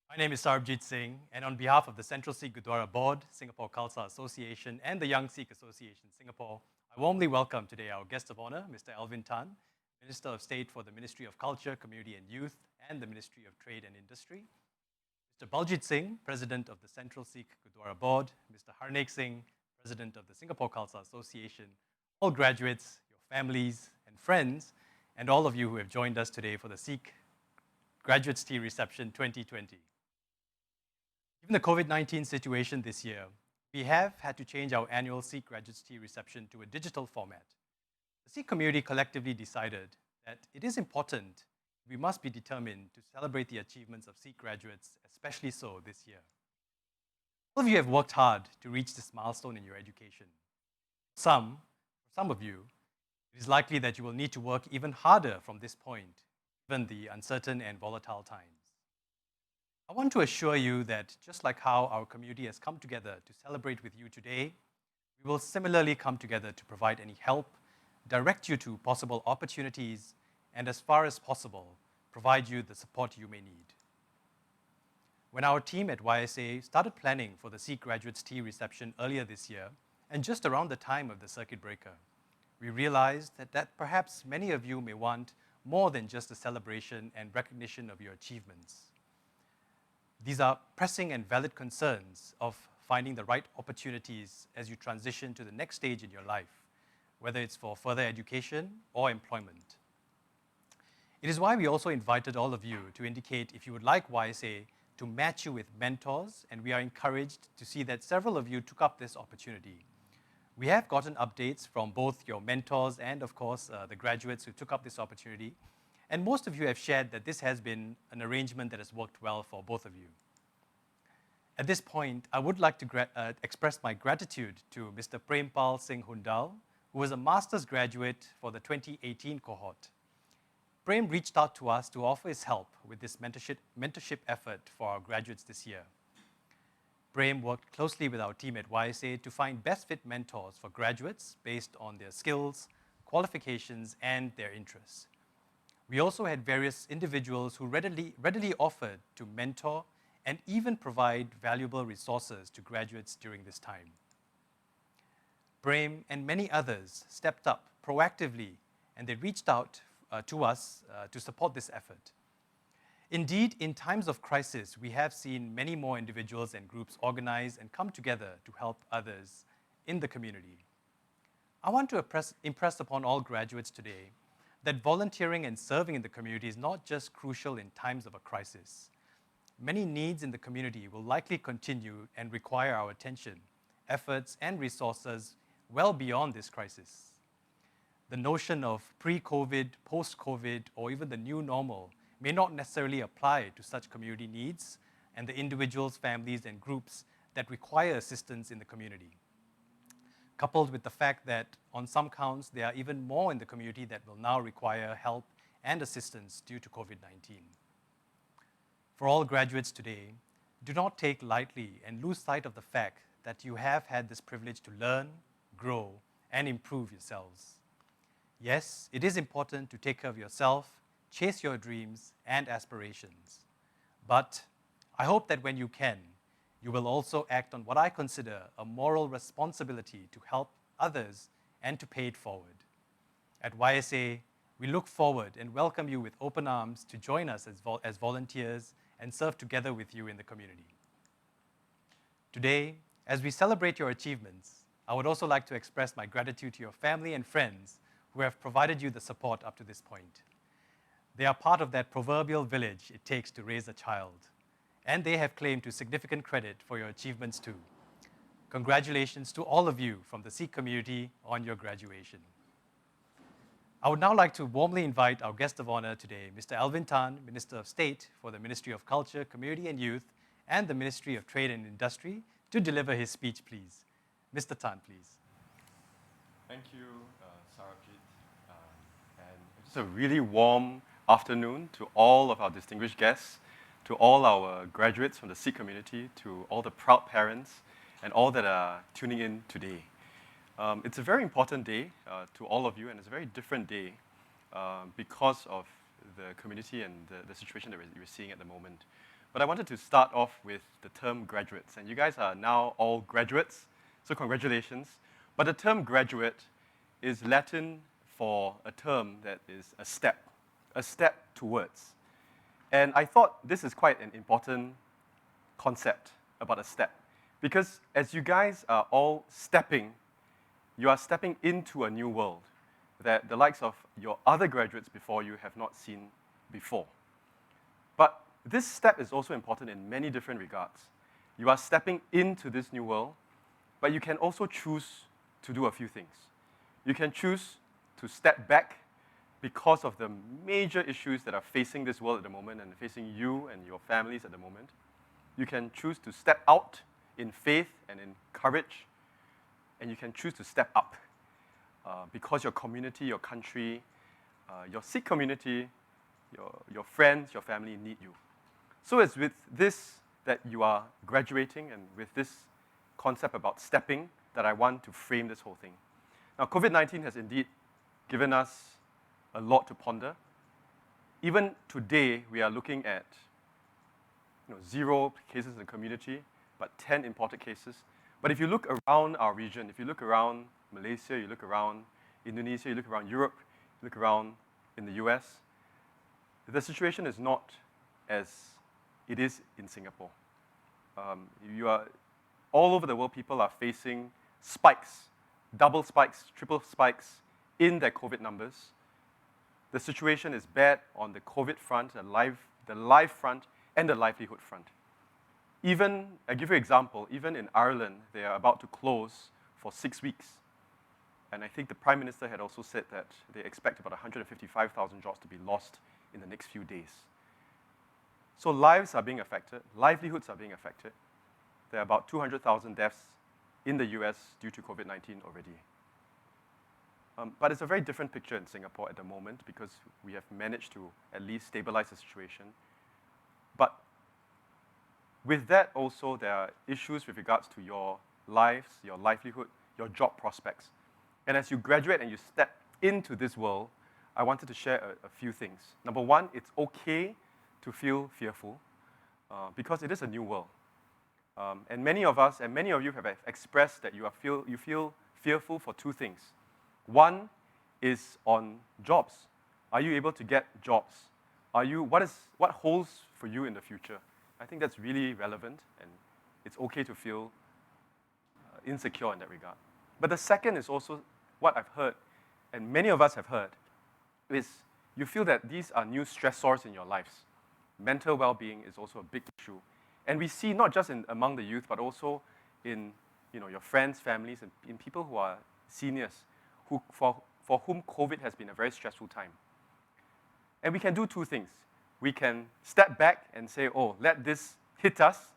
My name is Sarabjit Singh, and on behalf of the Central Sikh Gurdwara Board, Singapore Khalsa Association, and the Young Sikh Association Singapore, I warmly welcome today our guest of honor, Mr. Alvin Tan, Minister of State for the Ministry of Culture, Community and Youth, and the Ministry of Trade and Industry, Mr. Baljit Singh, President of the Central Sikh Gurdwara Board, Mr. Harnek Singh, President of the Singapore Khalsa Association, all graduates, your families and friends, and all of you who have joined us today for the Sikh Graduates Tea Reception 2020. Given the COVID-19 situation this year, we have had to change our annual Sikh Graduates Tea Reception to a digital format. The Sikh community collectively decided that it is important, we must be determined to celebrate the achievements of Sikh graduates, especially so this year. All of you have worked hard to reach this milestone in your education. For some of you, it is likely that you will need to work even harder from this point, given the uncertain and volatile times. I want to assure you that just like how our community has come together to celebrate with you today, we will similarly come together to provide any help, direct you to possible opportunities, and as far as possible, provide you the support you may need. When our team at YSA started planning for the Sikh Graduates Tea Reception earlier this year, and just around the time of the circuit breaker, we realized that perhaps many of you may want more than just a celebration and recognition of your achievements. These are pressing and valid concerns of finding the right opportunities as you transition to the next stage in your life, whether it's for further education or employment. It is why we also invited all of you to indicate if you would like YSA to match you with mentors, and we are encouraged to see that several of you took up this opportunity. We have gotten updates from both your mentors and, of course, the graduates who took up this opportunity. And most of you have shared that this has been an arrangement that has worked well for both of you. At this point, I would like to express my gratitude to Mr. Prempal Singh Hundal, who was a master's graduate for the 2018 cohort. Prem reached out to us to offer his help with this mentorship effort for our graduates this year. Prem worked closely with our team at YSA to find best fit mentors for graduates based on their skills, qualifications, and their interests. We also had various individuals who readily offered to mentor and even provide valuable resources to graduates during this time. Prem and many others stepped up proactively, and they reached out to us to support this effort. Indeed, in times of crisis, we have seen many more individuals and groups organize and come together to help others in the community. I want to impress upon all graduates today that volunteering and serving in the community is not just crucial in times of a crisis. Many needs in the community will likely continue and require our attention, efforts, and resources well beyond this crisis. The notion of pre-COVID, post-COVID, or even the new normal may not necessarily apply to such community needs and the individuals, families, and groups that require assistance in the community. Coupled with the fact that on some counts, there are even more in the community that will now require help and assistance due to COVID-19. For all graduates today, do not take lightly and lose sight of the fact that you have had this privilege to learn, grow, and improve yourselves. Yes, it is important to take care of yourself, chase your dreams and aspirations. But I hope that when you can, you will also act on what I consider a moral responsibility to help others and to pay it forward. At YSA, we look forward and welcome you with open arms to join us as volunteers and serve together with you in the community. Today, as we celebrate your achievements, I would also like to express my gratitude to your family and friends who have provided you the support up to this point. They are part of that proverbial village it takes to raise a child, and they have claimed to significant credit for your achievements too. Congratulations to all of you from the Sikh community on your graduation. I would now like to warmly invite our guest of honor today, Mr. Alvin Tan, Minister of State for the Ministry of Culture, Community and Youth, and the Ministry of Trade and Industry, to deliver his speech, please. Mr. Tan, please. Thank you, Sarabjit. And just a really warm afternoon to all of our distinguished guests, to all our graduates from the Sikh community, to all the proud parents, and all that are tuning in today. It's a very important day to all of you, and it's a very different day because of the community and the situation that we're seeing at the moment. But I wanted to start off with the term graduates. And you guys are now all graduates, so congratulations. But the term graduate is Latin for a term that is a step towards. And I thought this is quite an important concept about a step. Because as you guys are all stepping, you are stepping into a new world that the likes of your other graduates before you have not seen before. But this step is also important in many different regards. You are stepping into this new world, but you can also choose to do a few things. You can choose to step back because of the major issues that are facing this world at the moment and facing you and your families at the moment. You can choose to step out in faith and in courage, and you can choose to step up because your community, your country, your Sikh community, your friends, your family need you. So it's with this that you are graduating and with this concept about stepping that I want to frame this whole thing. Now, COVID-19 has indeed given us a lot to ponder. Even today, we are looking at 0 cases in the community, but 10 imported cases. But if you look around our region, if you look around Malaysia, you look around Indonesia, you look around Europe, you look around in the US, the situation is not as it is in Singapore. All over the world, people are facing spikes, double spikes, triple spikes in their COVID numbers. The situation is bad on the COVID front, the life front, and the livelihood front. Even, I'll give you an example, even in Ireland, they are about to close for 6 weeks. And I think the Prime Minister had also said that they expect about 155,000 jobs to be lost in the next few days. So lives are being affected, livelihoods are being affected. There are about 200,000 deaths in the US due to COVID-19 already. But it's a very different picture in Singapore at the moment because we have managed to at least stabilize the situation. But with that also, there are issues with regards to your lives, your livelihood, your job prospects. And as you graduate and you step into this world, I wanted to share a few things. Number one, it's okay to feel fearful because it is a new world. And many of us, and many of you have expressed that you feel fearful for 2 things. One is on jobs. Are you able to get jobs? What holds for you in the future? I think that's really relevant, and it's okay to feel insecure in that regard. But the second is also what I've heard, and many of us have heard, is you feel that these are new stressors in your lives. Mental well-being is also a big issue. And we see not just among the youth, but also in your friends, families, and in people who are seniors, for whom COVID has been a very stressful time. And we can do 2 things. We can step back and say, oh, let this hit us,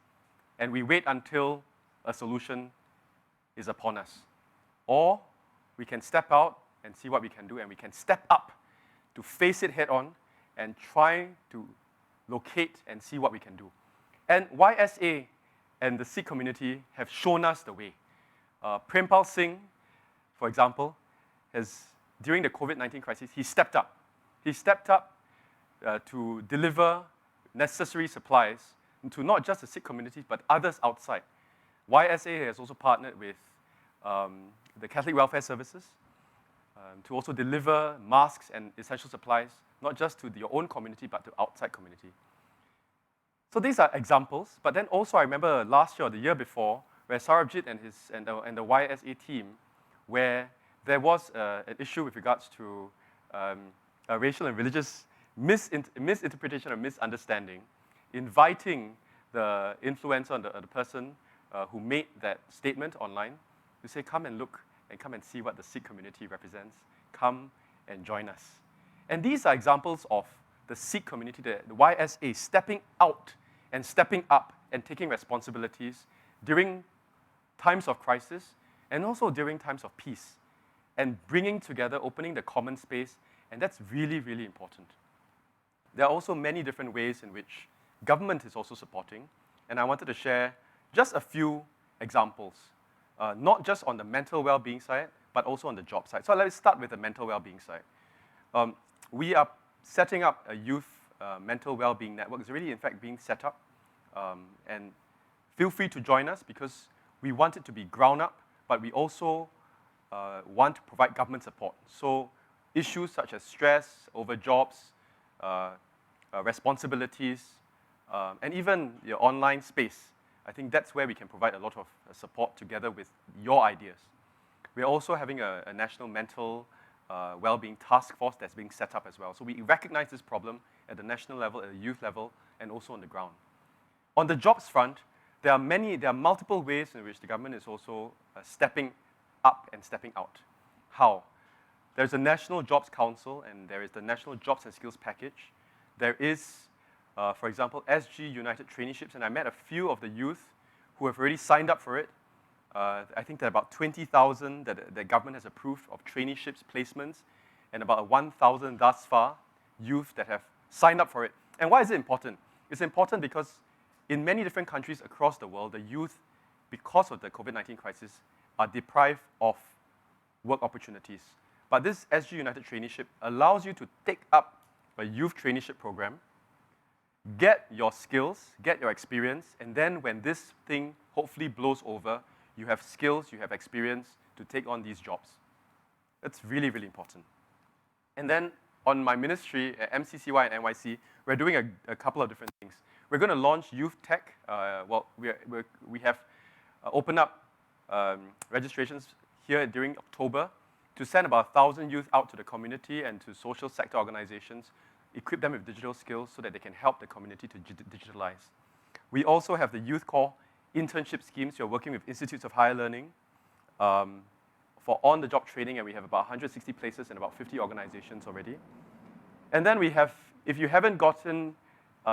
and we wait until a solution is upon us. Or we can step out and see what we can do, and we can step up to face it head on and try to locate and see what we can do. And YSA and the Sikh community have shown us the way. Prempal Singh, for example, during the COVID-19 crisis, he stepped up. He stepped up to deliver necessary supplies to not just the Sikh community, but others outside. YSA has also partnered with the Catholic Welfare Services to also deliver masks and essential supplies, not just to your own community, but to outside community. So these are examples, but then also I remember last year or the year before, where Sarabjit and the YSA team, where there was an issue with regards to a racial and religious misinterpretation or misunderstanding, inviting the influencer, the person who made that statement online, to say, come and look and come and see what the Sikh community represents. Come and join us. And these are examples of the Sikh community, the YSA, stepping out and stepping up and taking responsibilities during times of crisis and also during times of peace, and bringing together, opening the common space, and that's really, really important. There are also many different ways in which government is also supporting, and I wanted to share just a few examples, not just on the mental well-being side, but also on the job side. So let's start with the mental well-being side. We are setting up a youth mental well-being network. It's already, in fact, being set up. And feel free to join us because we want it to be ground up, but we also want to provide government support. So issues such as stress over jobs, responsibilities, and even your online space, I think that's where we can provide a lot of support together with your ideas. We're also having a national mental well-being task force that's being set up as well. So we recognize this problem at the national level, at the youth level, and also on the ground. On the jobs front, there are multiple ways in which the government is also stepping up and stepping out. How? There's a National Jobs Council, and there is the National Jobs and Skills Package. There is, for example, SG United Traineeships, and I met a few of the youth who have already signed up for it. I think there are about 20,000 that the government has approved of traineeships, placements, and about 1,000 thus far youth that have signed up for it. And why is it important? It's important because in many different countries across the world, the youth, because of the COVID-19 crisis, are deprived of work opportunities. But this SG United Traineeship allows you to take up a youth traineeship program, get your skills, get your experience, and then when this thing hopefully blows over, you have skills, you have experience to take on these jobs. That's really, really important. And then on my ministry at MCCY and NYC, we're doing a couple of different things. We're going to launch Youth Tech. We have opened up registrations here during October to send about 1,000 youth out to the community and to social sector organizations, equip them with digital skills so that they can help the community to digitalize. We also have the Youth Core internship schemes. You're working with institutes of higher learning for on-the-job training, and we have about 160 places in about 50 organizations already. And then we have, if you haven't gotten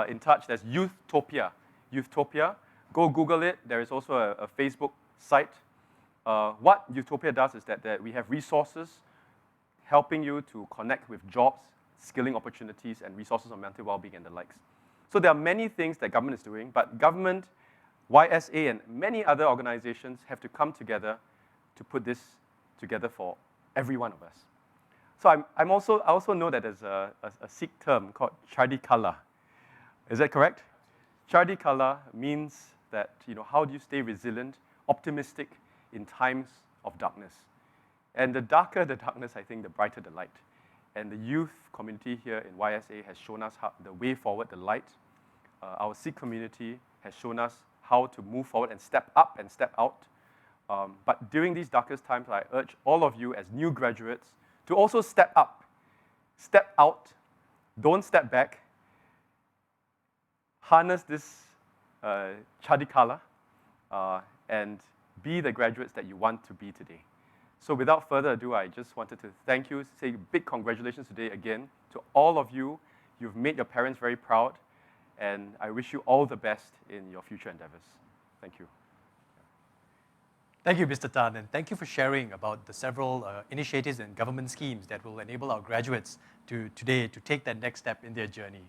in touch, there's Youthtopia. Youthtopia, go Google it. There is also a Facebook site. What Youthtopia does is that we have resources helping you to connect with jobs, skilling opportunities, and resources on mental well-being and the likes. So there are many things that government is doing, but government, YSA, and many other organizations have to come together to put this together for every one of us. So I also know that there's a Sikh term called Chardi Kala. Is that correct? Chardi Kala means that, how do you stay resilient, optimistic in times of darkness? And the darker the darkness, I think, the brighter the light. And the youth community here in YSA has shown us the way forward, the light. Our Sikh community has shown us how to move forward and step up and step out. But during these darkest times, I urge all of you as new graduates to also step up, step out, don't step back, harness this Chadikala, and be the graduates that you want to be today. So without further ado, I just wanted to thank you, say big congratulations today again to all of you. You've made your parents very proud, and I wish you all the best in your future endeavors. Thank you. Thank you, Mr. Tan, and thank you for sharing about the several initiatives and government schemes that will enable our graduates today to take that next step in their journey.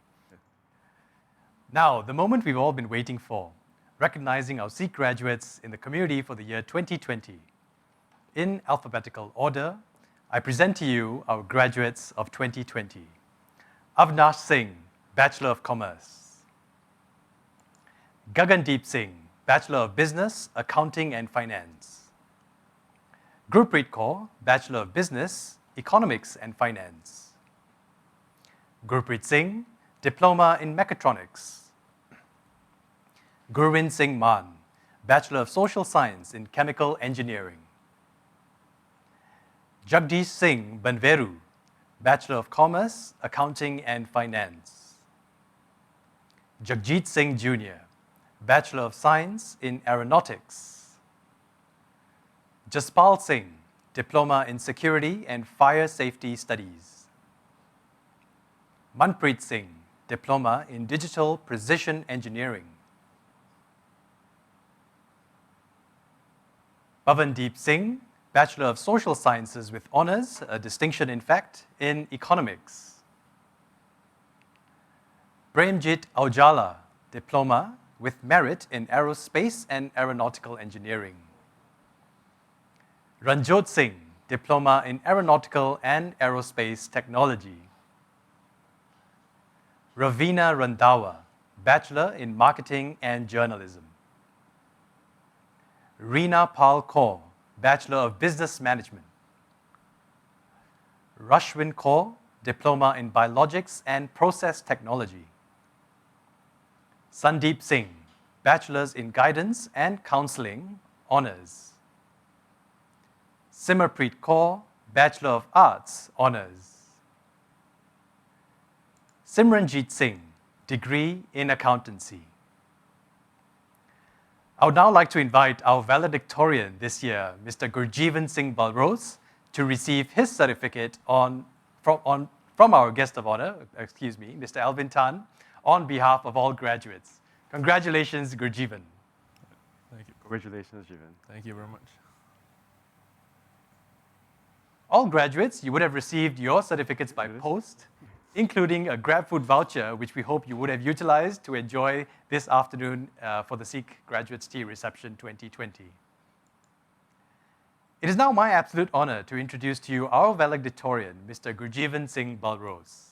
Now, the moment we've all been waiting for, recognizing our Sikh graduates in the community for the year 2020. In alphabetical order, I present to you our graduates of 2020. Avnash Singh, Bachelor of Commerce. Gagandeep Singh, Bachelor of Business, Accounting and Finance. Gurpreet Kaur, Bachelor of Business, Economics and Finance. Gurpreet Singh, Diploma in Mechatronics. Gurwind Singh Man, Bachelor of Social Science in Chemical Engineering. Jagdish Singh Banveru, Bachelor of Commerce, Accounting and Finance. Jagjit Singh Jr., Bachelor of Science in Aeronautics. Jaspal Singh, Diploma in Security and Fire Safety Studies. Manpreet Singh, Diploma in Digital Precision Engineering. Pavandeep Singh, Bachelor of Social Sciences with Honours, a distinction in fact, in Economics. Premjit Aujala, Diploma with Merit in Aerospace and Aeronautical Engineering. Ranjot Singh, Diploma in Aeronautical and Aerospace Technology. Ravina Randhawa, Bachelor in Marketing and Journalism. Reena Pal Kaur, Bachelor of Business Management. Rashwin Kaur, Diploma in Biologics and Process Technology. Sandeep Singh, Bachelor's in Guidance and Counseling, Honours. Simarpreet Kaur, Bachelor of Arts, Honours. Simranjeet Singh, Degree in Accountancy. I would now like to invite our valedictorian this year, Mr. GurJeevan Singh Balrose, to receive his certificate from our guest of honor, Mr. Alvin Tan, on behalf of all graduates. Congratulations, GurJeevan. Thank you. Congratulations, Jeevan. Thank you very much. All graduates, you would have received your certificates by post, including a GrabFood voucher, which we hope you would have utilized to enjoy this afternoon for the Sikh Graduates Tea Reception 2020. It is now my absolute honor to introduce to you our valedictorian, Mr. GurJeevan Singh Balrose.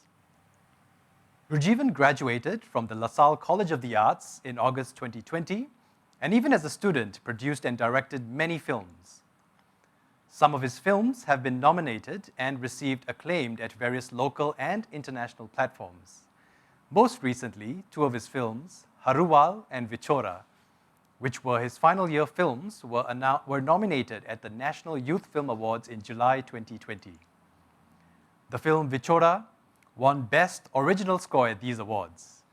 GurJeevan graduated from the LASALLE College of the Arts in August 2020, and even as a student, produced and directed many films. Some of his films have been nominated and received acclaim at various local and international platforms. Most recently, two of his films, Haruwal and Vichora, which were his final year films, were nominated at the National Youth Film Awards in July 2020. The film Vichora won Best Original Score at these awards.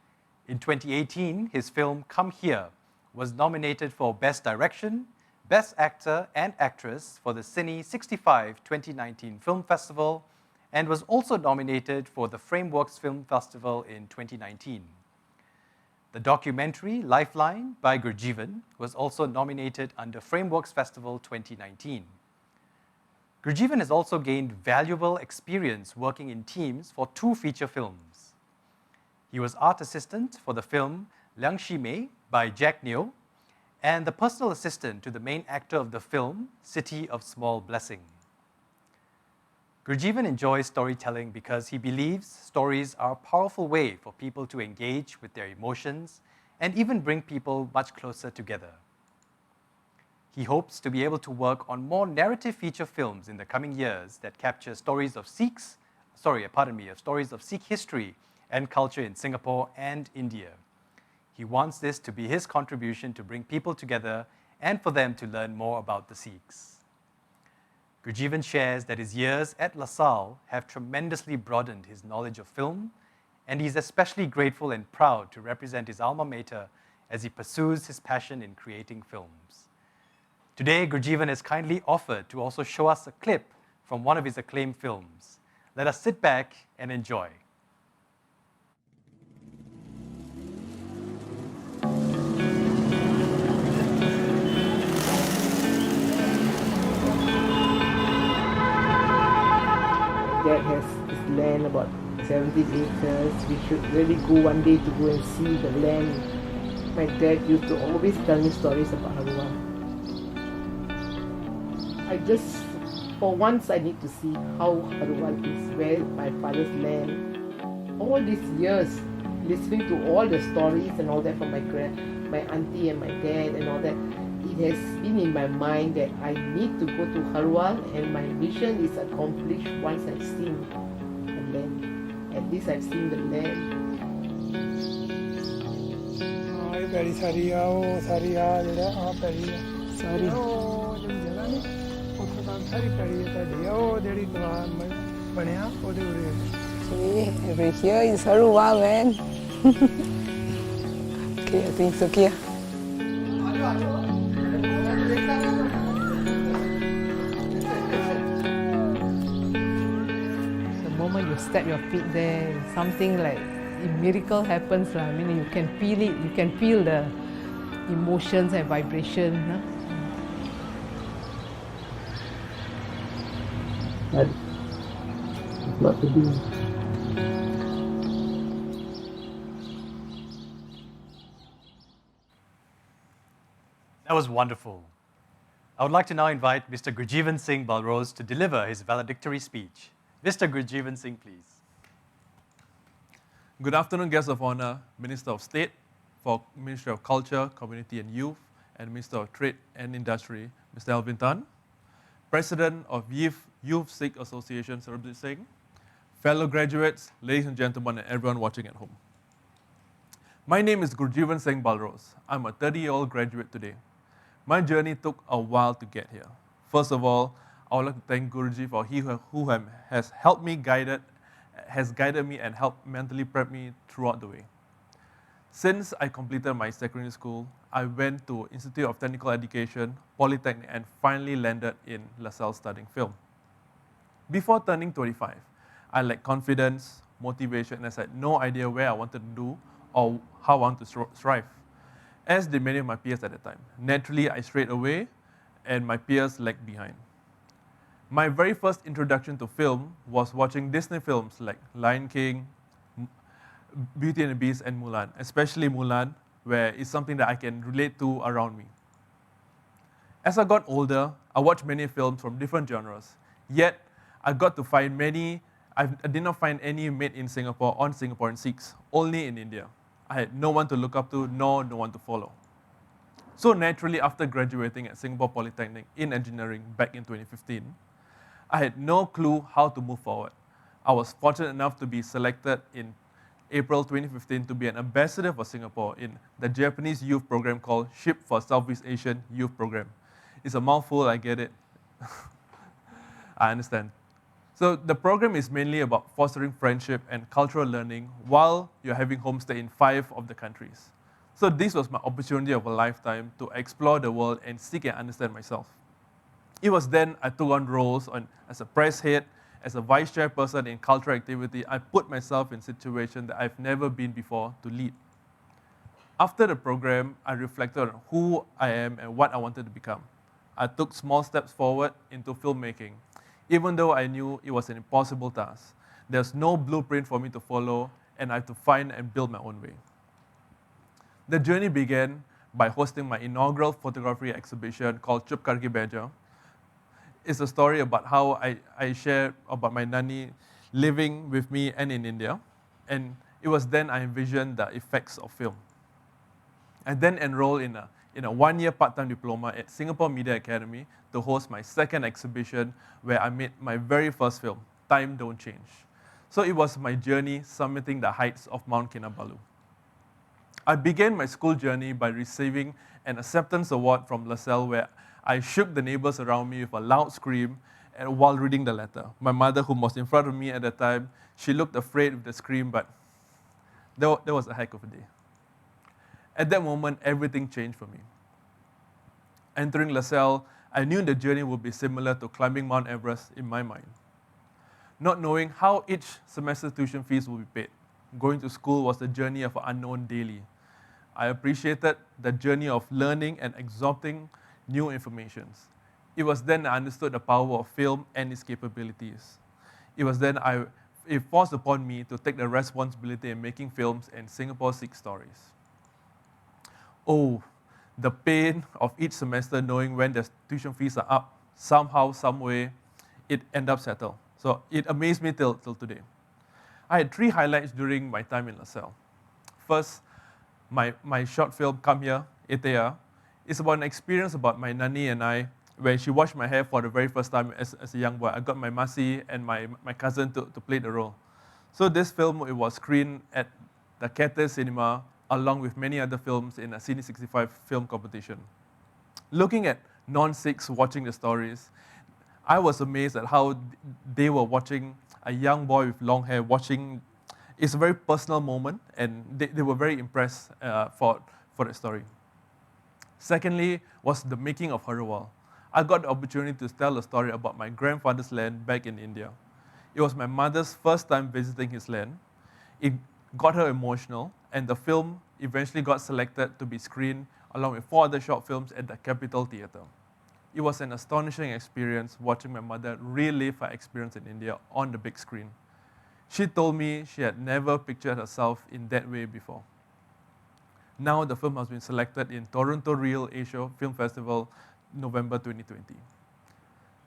In 2018, his film Come Here was nominated for Best Direction, Best Actor and Actress for the Cine 65 2019 Film Festival, and was also nominated for the Frameworks Film Festival in 2019. The documentary Lifeline by GurJeevan was also nominated under Frameworks Festival 2019. GurJeevan has also gained valuable experience working in teams for two feature films. He was art assistant for the film Liang Shi Mei by Jack Neo, and the personal assistant to the main actor of the film, City of Small Blessing. GurJeevan enjoys storytelling because he believes stories are a powerful way for people to engage with their emotions and even bring people much closer together. He hopes to be able to work on more narrative feature films in the coming years that capture stories of Sikh history and culture in Singapore and India. He wants this to be his contribution to bring people together and for them to learn more about the Sikhs. GurJeevan shares that his years at LaSalle have tremendously broadened his knowledge of film, and he's especially grateful and proud to represent his alma mater as he pursues his passion in creating films. Today, GurJeevan has kindly offered to also show us a clip from one of his acclaimed films. Let us sit back and enjoy. Dad has this land about 17 acres. We should really go one day to go and see the land. My dad used to always tell me stories about Haruwal. For once I need to see how Haruwal is, where my father's land. All these years, listening to all the stories and all that from my auntie and my dad and all that, it has been in my mind that I need to go to Haruwal, and my mission is accomplished once I've seen the land. At least I've seen the land. Every here is Haruwal, man. Okay, I think so. Here. The moment you step your feet there, something like a miracle happens. I mean, you can feel it. You can feel the emotions and vibration. Huh? But it's not to be. That was wonderful. I would like to now invite Mr. GurJeevan Singh Balrose to deliver his valedictory speech. Mr. GurJeevan Singh, please. Good afternoon, guests of honor, Minister of State, for Ministry of Culture, Community and Youth, and Minister of Trade and Industry, Mr. Alvin Tan, President of Youth Sikh Association, Mr Singh, fellow graduates, ladies and gentlemen, and everyone watching at home. My name is GurJeevan Singh Balrose. I'm a 30-year-old graduate today. My journey took a while to get here. First of all, I would like to thank Guruji for who has helped me, has guided me and helped mentally prep me throughout the way. Since I completed my secondary school, I went to Institute of Technical Education, Polytechnic, and finally landed in LaSalle studying film. Before turning 25, I lacked confidence, motivation, and I had no idea where I wanted to do or how I want to strive, as did many of my peers at the time. Naturally, I strayed away, and my peers lagged behind. My very first introduction to film was watching Disney films like Lion King, Beauty and the Beast, and Mulan, especially Mulan, where it's something that I can relate to around me. As I got older, I watched many films from different genres, yet I got to find many, I did not find any made in Singapore on Singaporean Sikhs, only in India. I had no one to look up to, nor no one to follow. So naturally, after graduating at Singapore Polytechnic in engineering back in 2015, I had no clue how to move forward. I was fortunate enough to be selected in April 2015 to be an ambassador for Singapore in the Japanese youth program called SHIP for Southeast Asian Youth Program. It's a mouthful, I get it. I understand. So the program is mainly about fostering friendship and cultural learning while you're having homestay in 5 of the countries. So this was my opportunity of a lifetime to explore the world and seek and understand myself. It was then I took on roles as a press head, as a vice chairperson in cultural activity. I put myself in situations that I've never been before to lead. After the program, I reflected on who I am and what I wanted to become. I took small steps forward into filmmaking, even though I knew it was an impossible task. There's no blueprint for me to follow, and I had to find and build my own way. The journey began by hosting my inaugural photography exhibition called Chup Karke Beja. It's a story about how I shared about my nanny living with me and in India, and it was then I envisioned the effects of film. I then enrolled in a one-year part-time diploma at Singapore Media Academy to host my second exhibition where I made my very first film, Time Don't Change. So it was my journey summiting the heights of Mount Kinabalu. I began my school journey by receiving an acceptance award from LaSalle where I shook the neighbors around me with a loud scream and while reading the letter. My mother, who was in front of me at the time, she looked afraid with the scream, but that was a heck of a day. At that moment, everything changed for me. Entering LaSalle, I knew the journey would be similar to climbing Mount Everest in my mind. Not knowing how each semester tuition fees would be paid, going to school was the journey of an unknown daily. I appreciated the journey of learning and absorbing new information. It was then I understood the power of film and its capabilities. It was then it forced upon me to take the responsibility in making films and Singapore Sikh stories. Oh, the pain of each semester knowing when the tuition fees are up, somehow, some way, it ended up settled. So it amazed me till today. I had 3 highlights during my time in LaSalle. First, my short film, Come Here, Etea, is about an experience about my nanny and I, where she washed my hair for the very first time as a young boy. I got my masi and my cousin to play the role. So this film, it was screened at the Cathay Cinema, along with many other films in a Cine 65 film competition. Looking at non-Sikhs watching the stories, I was amazed at how they were watching a young boy with long hair watching. It's a very personal moment, and they were very impressed for the story. Secondly, was the making of Harwal. I got the opportunity to tell a story about my grandfather's land back in India. It was my mother's first time visiting his land. It got her emotional, and the film eventually got selected to be screened along with 4 other short films at the Capitol Theatre. It was an astonishing experience watching my mother relive her experience in India on the big screen. She told me she had never pictured herself in that way before. Now the film has been selected in Toronto Real Asia Film Festival, November 2020.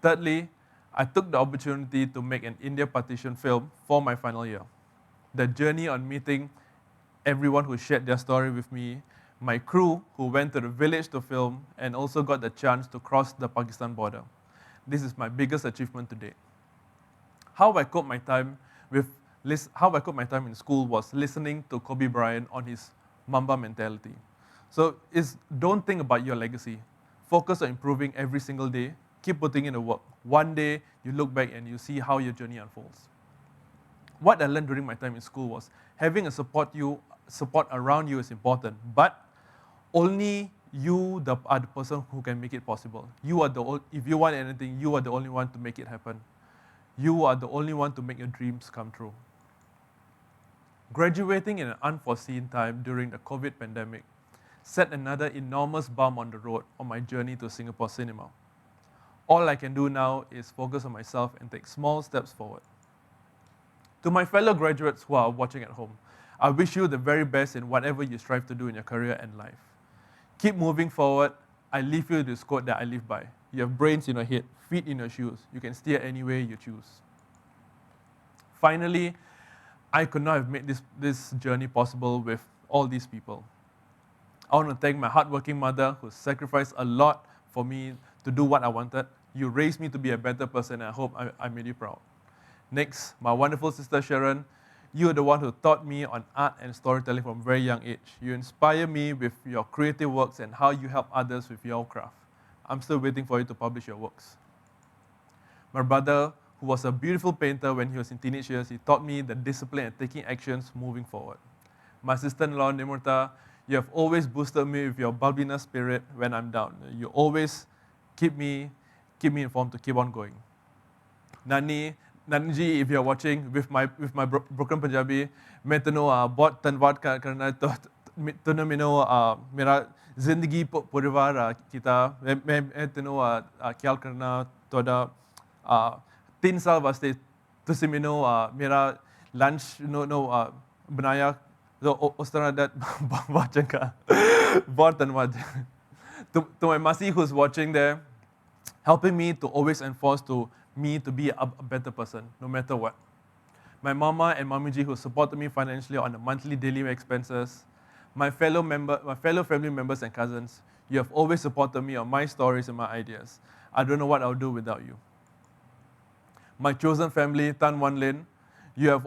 Thirdly, I took the opportunity to make an India partition film for my final year. The journey on meeting everyone who shared their story with me, my crew who went to the village to film and also got the chance to cross the Pakistan border. This is my biggest achievement to date. How I coped my time in school was listening to Kobe Bryant on his Mamba mentality. So don't think about your legacy. Focus on improving every single day. Keep putting in the work. One day, you look back and you see how your journey unfolds. What I learned during my time in school was having a support around you is important, but only you are the person who can make it possible. If you want anything, you are the only one to make it happen. You are the only one to make your dreams come true. Graduating in an unforeseen time during the COVID pandemic set another enormous bump on the road on my journey to Singapore cinema. All I can do now is focus on myself and take small steps forward. To my fellow graduates who are watching at home, I wish you the very best in whatever you strive to do in your career and life. Keep moving forward. I leave you this quote that I live by. You have brains in your head, feet in your shoes. You can steer any way you choose. Finally, I could not have made this journey possible with all these people. I want to thank my hardworking mother who sacrificed a lot for me to do what I wanted. You raised me to be a better person, and I hope I made you proud. Next, my wonderful sister Sharon. You are the one who taught me on art and storytelling from a very young age. You inspire me with your creative works and how you help others with your craft. I'm still waiting for you to publish your works. My brother, who was a beautiful painter when he was in teenage years, he taught me the discipline and taking actions moving forward. My sister-in-law, Nimurta, you have always boosted me with your bubbliness spirit when I'm down. You always keep me informed to keep on going. Nanji, if you're watching, with my broken Punjabi, मैं तनो बहुत धन्यवाद करना तूने मैंने मेरा जिंदगी परिवार kita मैं तनो ख्याल करना तोड़ा 3 साल वास्ते तुसी मैंने मेरा lunch बनाया तो उस तरह that बहुत चंगा बहुत धन्यवाद to my Masi who's watching there, helping me to always enforce to me to be a better person, no matter what. My mama and Mamiji who supported me financially on the monthly daily expenses. My fellow family members and cousins, you have always supported me on my stories and my ideas. I don't know what I'll do without you. My chosen family, Tan Wan Lin, you have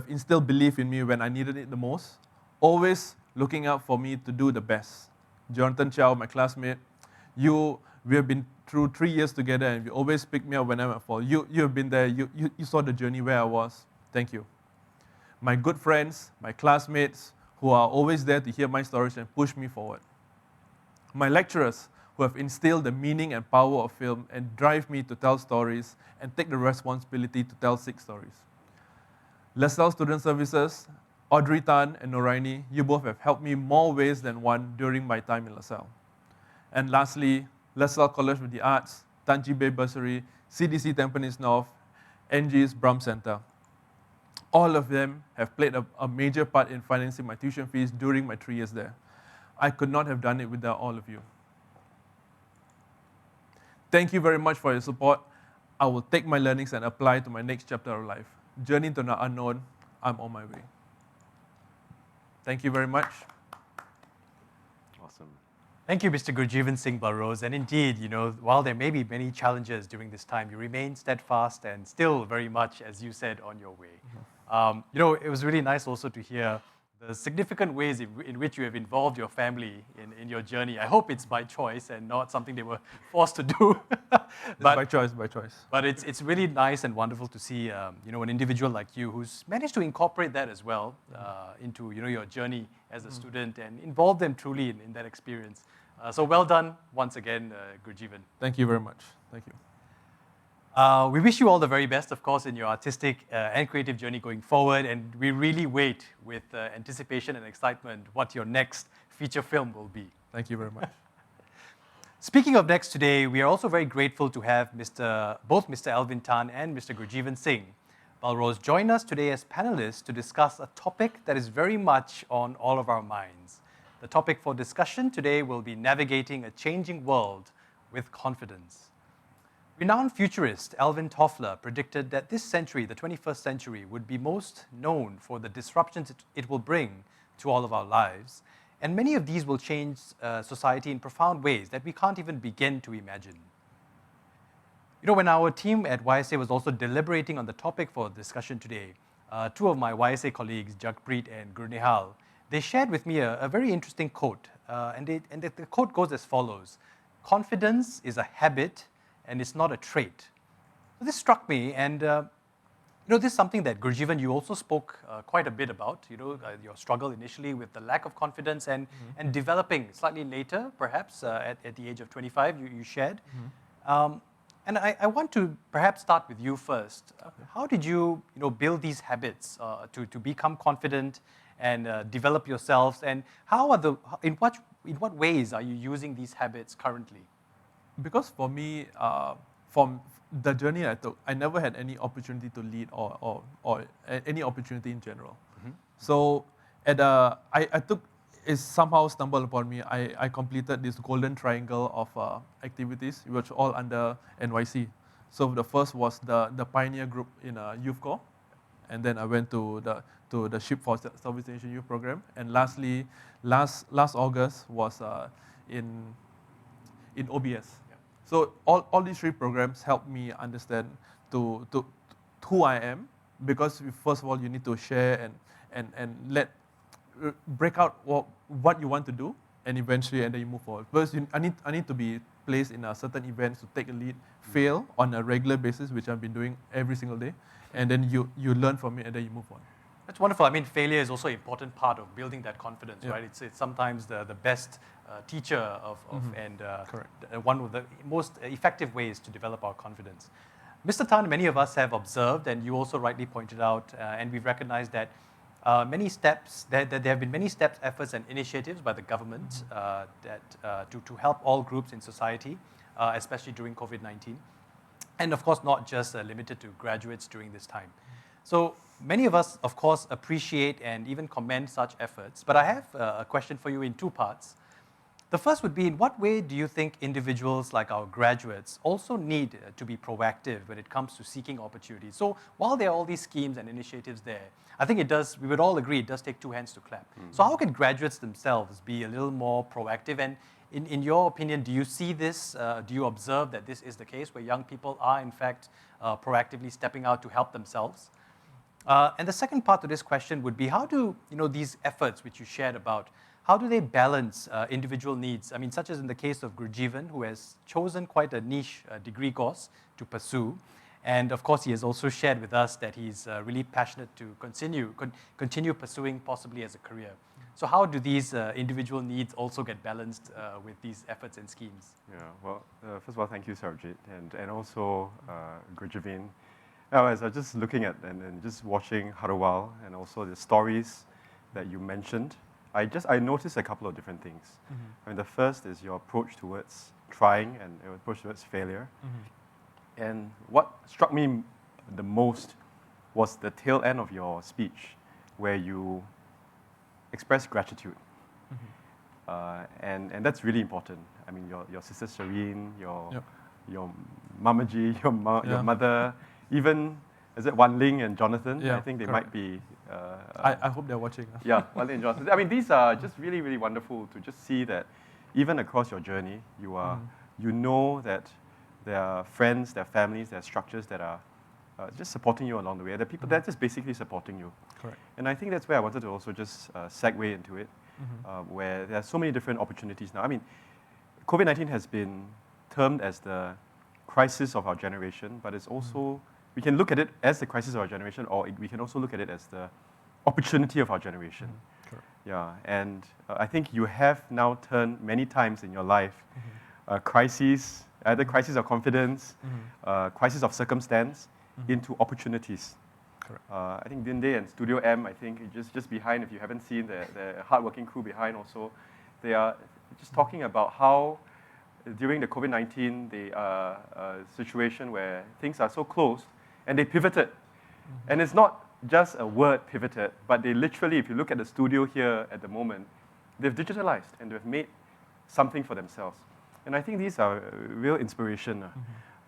instilled belief in me when I needed it the most, always looking out for me to do the best. Jonathan Chow, my classmate, we have been through 3 years together and you always pick me up when I'm at fault. You have been there, you saw the journey where I was. Thank you. My good friends, my classmates, who are always there to hear my stories and push me forward. My lecturers, who have instilled the meaning and power of film and drive me to tell stories and take the responsibility to tell Sikh stories. LASALLE Student Services, Audrey Tan and Noraini, you both have helped me more ways than one during my time in LASALLE. And lastly, LASALLE College with the Arts, Tanji Bay Bursary, CDC Tampines North, NG's Brum Center. All of them have played a major part in financing my tuition fees during my 3 years there. I could not have done it without all of you. Thank you very much for your support. I will take my learnings and apply to my next chapter of life. Journey to the unknown, I'm on my way. Thank you very much. Awesome. Thank you, Mr. GurJeevan Singh Balrose. And indeed, while there may be many challenges during this time, you remain steadfast and still very much, as you said, on your way. It was really nice also to hear the significant ways in which you have involved your family in your journey. I hope it's by choice and not something they were forced to do. By choice. But it's really nice and wonderful to see an individual like you who's managed to incorporate that as well into your journey as a student and involve them truly in that experience. So well done once again, GurJeevan. Thank you very much. Thank you. We wish you all the very best, of course, in your artistic and creative journey going forward, and we really wait with anticipation and excitement what your next feature film will be. Thank you very much. Speaking of next today, we are also very grateful to have both Mr. Alvin Tan and Mr. GurJeevan Singh Balrose join us today as panelists to discuss a topic that is very much on all of our minds. The topic for discussion today will be navigating a changing world with confidence. Renowned futurist Alvin Toffler predicted that this century, the 21st century, would be most known for the disruptions it will bring to all of our lives. And many of these will change society in profound ways that we can't even begin to imagine. You know, when our team at YSA was also deliberating on the topic for discussion today, two of my YSA colleagues, Jagpreet and Gurnihal, they shared with me a very interesting quote. The quote goes as follows: "Confidence is a habit and it's not a trait." So this struck me, and this is something that GurJeevan, you also spoke quite a bit about, your struggle initially with the lack of confidence and developing slightly later, perhaps at the age of 25, you shared. And I want to perhaps start with you first. How did you, build these habits to become confident and develop yourselves? And in what ways are you using these habits currently? Because for me, from the journey I took, I never had any opportunity to lead or any opportunity in general. So it somehow stumbled upon me. I completed this golden triangle of activities, which all under NYC. So the first was the pioneer group in Youth Corps, and then I went to the Ship for Southeast Asian Youth Program, and lastly, last August was in OBS. So all these three programs helped me understand to who I am, because first of all you need to share and break out what you want to do, and then you move forward. First, I need to be placed in a certain event to take a lead, fail on a regular basis, which I've been doing every single day, and then you learn from it and then you move on. That's wonderful. I mean, failure is also an important part of building that confidence, right? It's sometimes the best teacher and one of the most effective ways to develop our confidence. Mr. Tan, many of us have observed, and you also rightly pointed out, and we've recognized that there have been many steps, efforts, and initiatives by the government to help all groups in society, especially during COVID-19, and of course not just limited to graduates during this time. So many of us, of course, appreciate and even commend such efforts, but I have a question for you in two parts. The first would be, in what way do you think individuals like our graduates also need to be proactive when it comes to seeking opportunities? So while there are all these schemes and initiatives there, I think we would all agree, it does take two hands to clap. So how can graduates themselves be a little more proactive? And in your opinion, do you see this, do you observe that this is the case, where young people are in fact proactively stepping out to help themselves? And the second part to this question would be, how do these efforts which you shared about, how do they balance individual needs? I mean, such as in the case of GurJeevan, who has chosen quite a niche degree course to pursue. And of course, he has also shared with us that he's really passionate to continue pursuing, possibly as a career. So how do these individual needs also get balanced with these efforts and schemes? Yeah, well, first of all, thank you, Sarojit, and also GurJeevan. As I was just looking at and just watching Harwal and also the stories that you mentioned, I noticed a couple of different things. I mean, the first is your approach towards trying and your approach towards failure. And what struck me the most was the tail end of your speech, where you expressed gratitude. And that's really important. I mean, your sister Shireen, your Mamaji, your mother, even, is it Wan Ling and Jonathan? Yeah, I think they correct. might be. I hope they're watching. Yeah, Wan Ling and Jonathan. I mean, these are just really, really wonderful to just see that even across your journey, you know that there are friends, there are families, there are structures that are just supporting you along the way. There are people that are just basically supporting you. Correct. And I think that's where I wanted to also just segue into it, where there are so many different opportunities now. I mean, COVID-19 has been termed as the crisis of our generation, but it's also, we can look at it as the crisis of our generation, or we can also look at it as the opportunity of our generation. Yeah, and I think you have now turned many times in your life crises, either crisis of confidence, crisis of circumstance, into opportunities. I think Dinde and Studio M, I think just behind, if you haven't seen the hardworking crew behind also, they are just talking about how during the COVID-19 situation where things are so close, and they pivoted. And it's not just a word, pivoted, but they literally, if you look at the studio here at the moment, they've digitalized and they've made something for themselves. And I think these are real inspiration.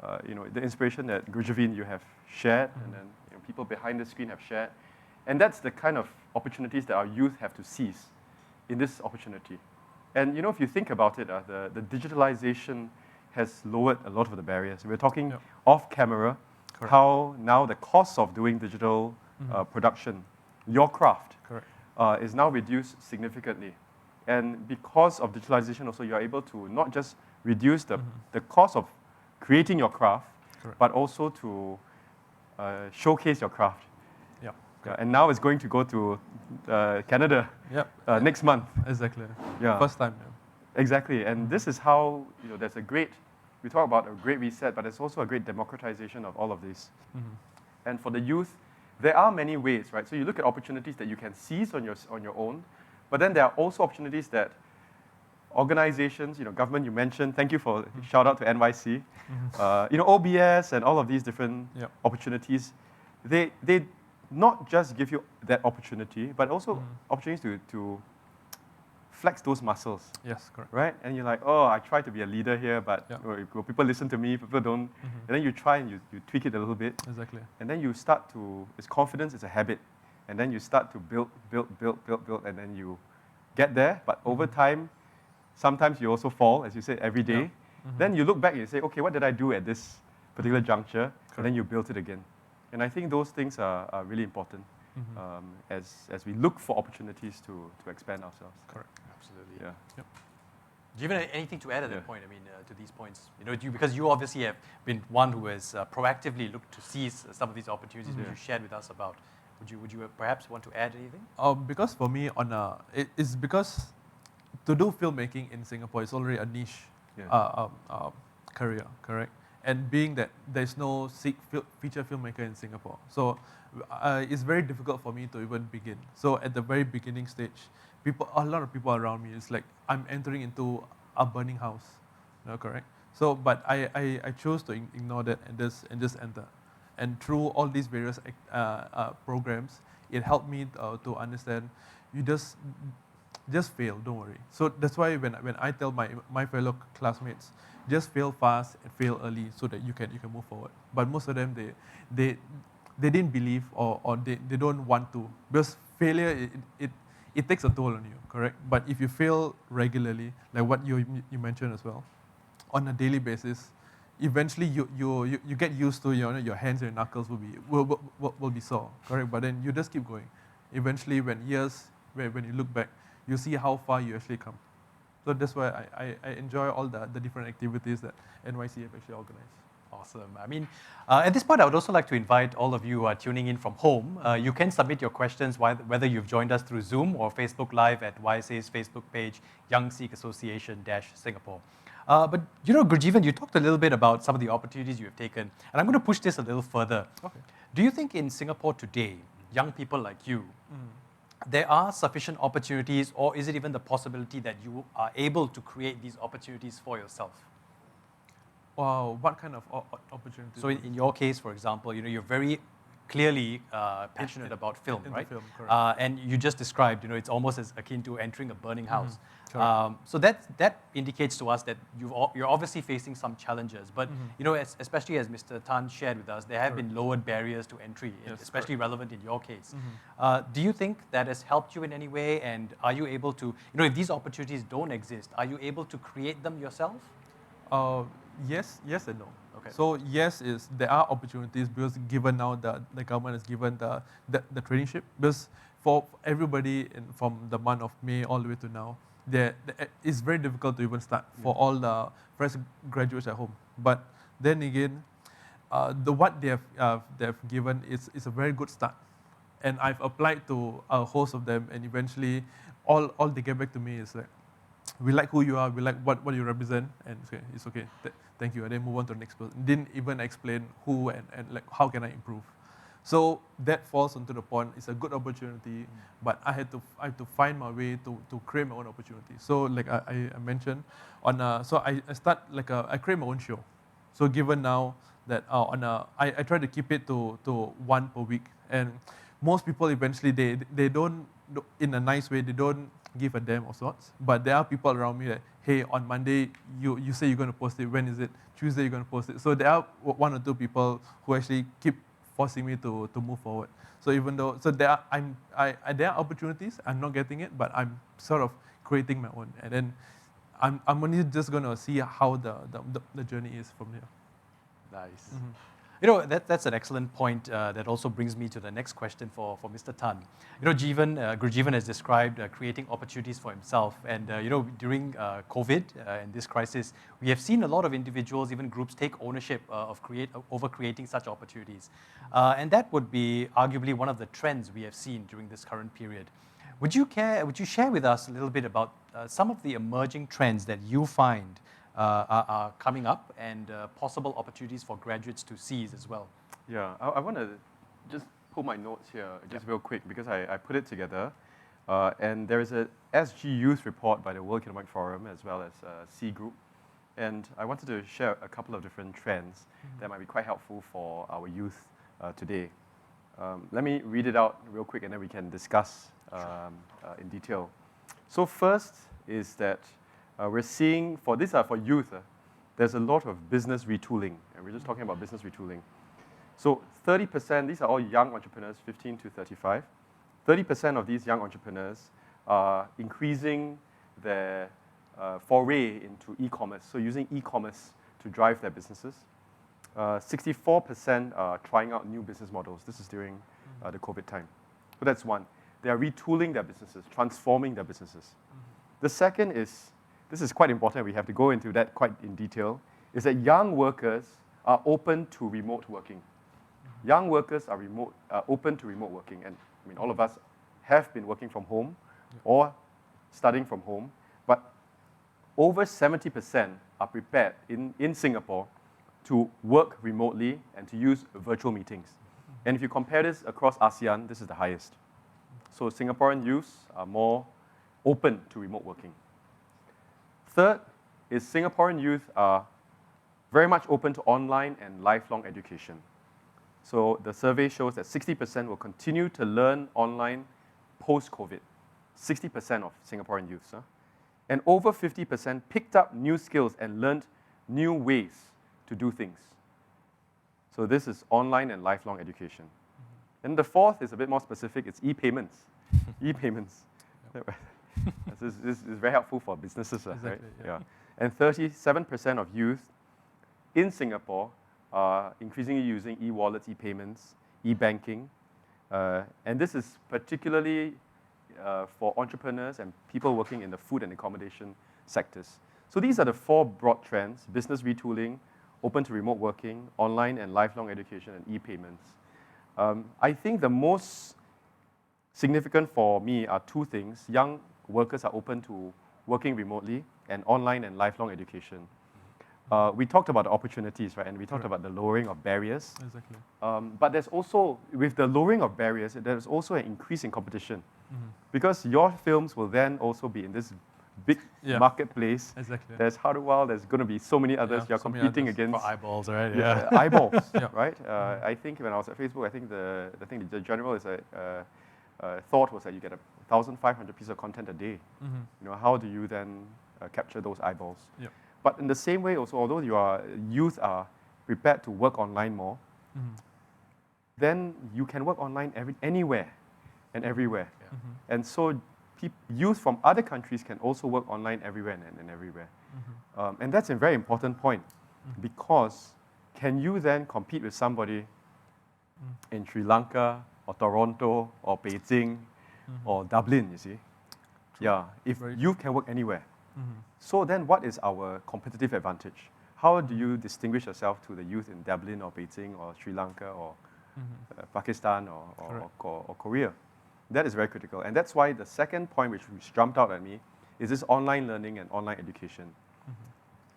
The inspiration that GurJeevan you have shared, and then people behind the screen have shared. And that's the kind of opportunities that our youth have to seize in this opportunity. And you know, if you think about it, the digitalization has lowered a lot of the barriers. We're talking off camera, Correct. how now the cost of doing digital production, your craft, Correct. is now reduced significantly. And because of digitalization also, you're able to not just reduce the cost of creating your craft, Correct. but also to showcase your craft. Yeah. And now it's going to go to Canada Yeah. next month. Exactly. Yeah. First time. Yeah. Exactly, and this is how, you know, there's a great, we talk about a great reset, but there's also a great democratization of all of this. And for the youth, there are many ways, right? So you look at opportunities that you can seize on your own, but then there are also opportunities that organizations, you know, government you mentioned, thank you for shout out to NYC, you know, OBS and all of these different opportunities, they not just give you that opportunity, but also opportunities to flex those muscles. Yes, correct. Right? And you're like, oh, I try to be a leader here, but will people listen to me? People don't. And then you try and you tweak it a little bit. Exactly. And then you start to, it's confidence, it's a habit. And then you start to build, and then you get there. But over time, sometimes you also fall, as you said, every day. Then you look back and you say, okay, what did I do at this particular juncture? And then you build it again. And I think those things are really important as we look for opportunities to expand ourselves. Correct. Absolutely. Yeah. Jeevan, anything to add at that point? I mean, to these points, you know, because you obviously have been one who has proactively looked to seize some of these opportunities which you shared with us about. Would you perhaps want to add anything? Because for me, it's because to do filmmaking in Singapore is already a niche career, correct? And being that there's no Sikh feature filmmaker in Singapore, so it's very difficult for me to even begin. So at the very beginning stage, a lot of people around me, it's like I'm entering into a burning house, you know, correct? So, but I chose to ignore that and just enter. And through all these various programs, it helped me to understand, you just fail, don't worry. So that's why when I tell my fellow classmates, just fail fast and fail early so that you can move forward. But most of them, they didn't believe or they don't want to, because failure, it takes a toll on you, correct? But if you fail regularly, like what you mentioned as well, on a daily basis, eventually you get used to, you know, your hands and your knuckles will be sore, correct? But then you just keep going. Eventually, when you look back, you see how far you actually come. So that's why I enjoy all the different activities that NYC have actually organized. Awesome. I mean, at this point, I would also like to invite all of you who are tuning in from home. You can submit your questions whether you've joined us through Zoom or Facebook Live at YSA's Facebook page, Young Sikh Association-Singapore. But you know, GurJeevan, you talked a little bit about some of the opportunities you have taken, and I'm going to push this a little further. Okay. Do you think in Singapore today, young people like you, there are sufficient opportunities, or is it even the possibility that you are able to create these opportunities for yourself? Wow, what kind of opportunities? So in your case, for example, you know, you're very clearly passionate about film, in right? Film, correct. And you just described, you know, it's almost as akin to entering a burning house. Correct. So that indicates to us that you're obviously facing some challenges. But you know, especially as Mr. Tan shared with us, there have been lowered barriers to entry, Yes, especially relevant in your case. Do you think that has helped you in any way? And are you able to, you know, if these opportunities don't exist, are you able to create them yourself? Yes and no. Okay. So yes, there are opportunities because given now the government has given the traineeship, because for everybody from the month of May all the way to now, it's very difficult to even start for all the fresh graduates at home. But then again, what they have given is a very good start, and I've applied to a host of them, and eventually all they get back to me is like, we like who you are, we like what you represent, and it's okay. Thank you. And then move on to the next person. Didn't even explain who and like how can I improve. So that falls onto the point. It's a good opportunity, but I have to find my way to create my own opportunity. So like I mentioned, so I start I create my own show. So given now that I try to keep it to one per week, and most people eventually they don't, in a nice way, they don't give a damn of sorts. But there are people around me that, hey, on Monday you say you're going to post it. When is it? Tuesday you're going to post it. So there are one or two people who actually keep forcing me to move forward. So even though, so there are opportunities, I'm not getting it, but I'm sort of creating my own. And then I'm only just going to see how the journey is from here. Nice. You know, that's an excellent point. That also brings me to the next question for Mr. Tan. You know, GurJeevan has described creating opportunities for himself. And, you know, during COVID and this crisis, we have seen a lot of individuals, even groups, take ownership over creating such opportunities. And that would be arguably one of the trends we have seen during this current period. Would you share with us a little bit about some of the emerging trends that you find are coming up and possible opportunities for graduates to seize as well? Yeah, I want to just pull my notes here just real quick because I put it together. And there is a SG Youth report by the World Economic Forum as well as C Group. And I wanted to share a couple of different trends that might be quite helpful for our youth today. Let me read it out real quick and then we can discuss in detail. So first is that we're seeing, for youth, there's a lot of business retooling, and we're just talking about business retooling. So 30%, these are all young entrepreneurs, 15 to 35. 30% of these young entrepreneurs are increasing their foray into e-commerce, so using e-commerce to drive their businesses. 64% are trying out new business models. This is during the COVID time. So that's one. They are retooling their businesses, transforming their businesses. The second is, this is quite important, we have to go into that quite in detail, is that young workers are open to remote working. Young workers are open to remote working. And I mean, all of us have been working from home or studying from home, but over 70% are prepared in Singapore to work remotely and to use virtual meetings. And if you compare this across ASEAN, this is the highest. So Singaporean youths are more open to remote working. Third is Singaporean youth are very much open to online and lifelong education. So the survey shows that 60% will continue to learn online post-COVID. 60% of Singaporean youths. And over 50% picked up new skills and learned new ways to do things. So this is online and lifelong education. And the fourth is a bit more specific, it's e-payments. E-payments. This is very helpful for businesses, Exactly, right? yeah. And 37% of youth in Singapore are increasingly using e-wallets, e-payments, e-banking. And this is particularly for entrepreneurs and people working in the food and accommodation sectors. So these are the four broad trends: business retooling, open to remote working, online and lifelong education, and e-payments. I think the most significant for me are two things. Young workers are open to working remotely, and online and lifelong education. We talked about the opportunities, right? And we talked about the lowering of barriers. Exactly. But there's also, with the lowering of barriers, there's also an increase in competition. Because your films will then also be in this big marketplace. Exactly. There's Haruwal, there's going to be so many others you're so many competing others. against. For eyeballs, right? Eyeballs, Yeah. right? I think when I was at Facebook, I think the general is thought was that you get 1,500 pieces of content a day. You know, how do you then capture those eyeballs? Yep. But in the same way also, although youth are prepared to work online more, then you can work online anywhere and everywhere. And so youth from other countries can also work online everywhere and everywhere. And that's a very important point, because can you then compete with somebody in Sri Lanka or Toronto or Beijing or Dublin, you see? Yeah, if you can work anywhere. So then what is our competitive advantage? How do you distinguish yourself to the youth in Dublin or Beijing or Sri Lanka or Pakistan or Korea? That is very critical. And that's why the second point which jumped out at me is this online learning and online education.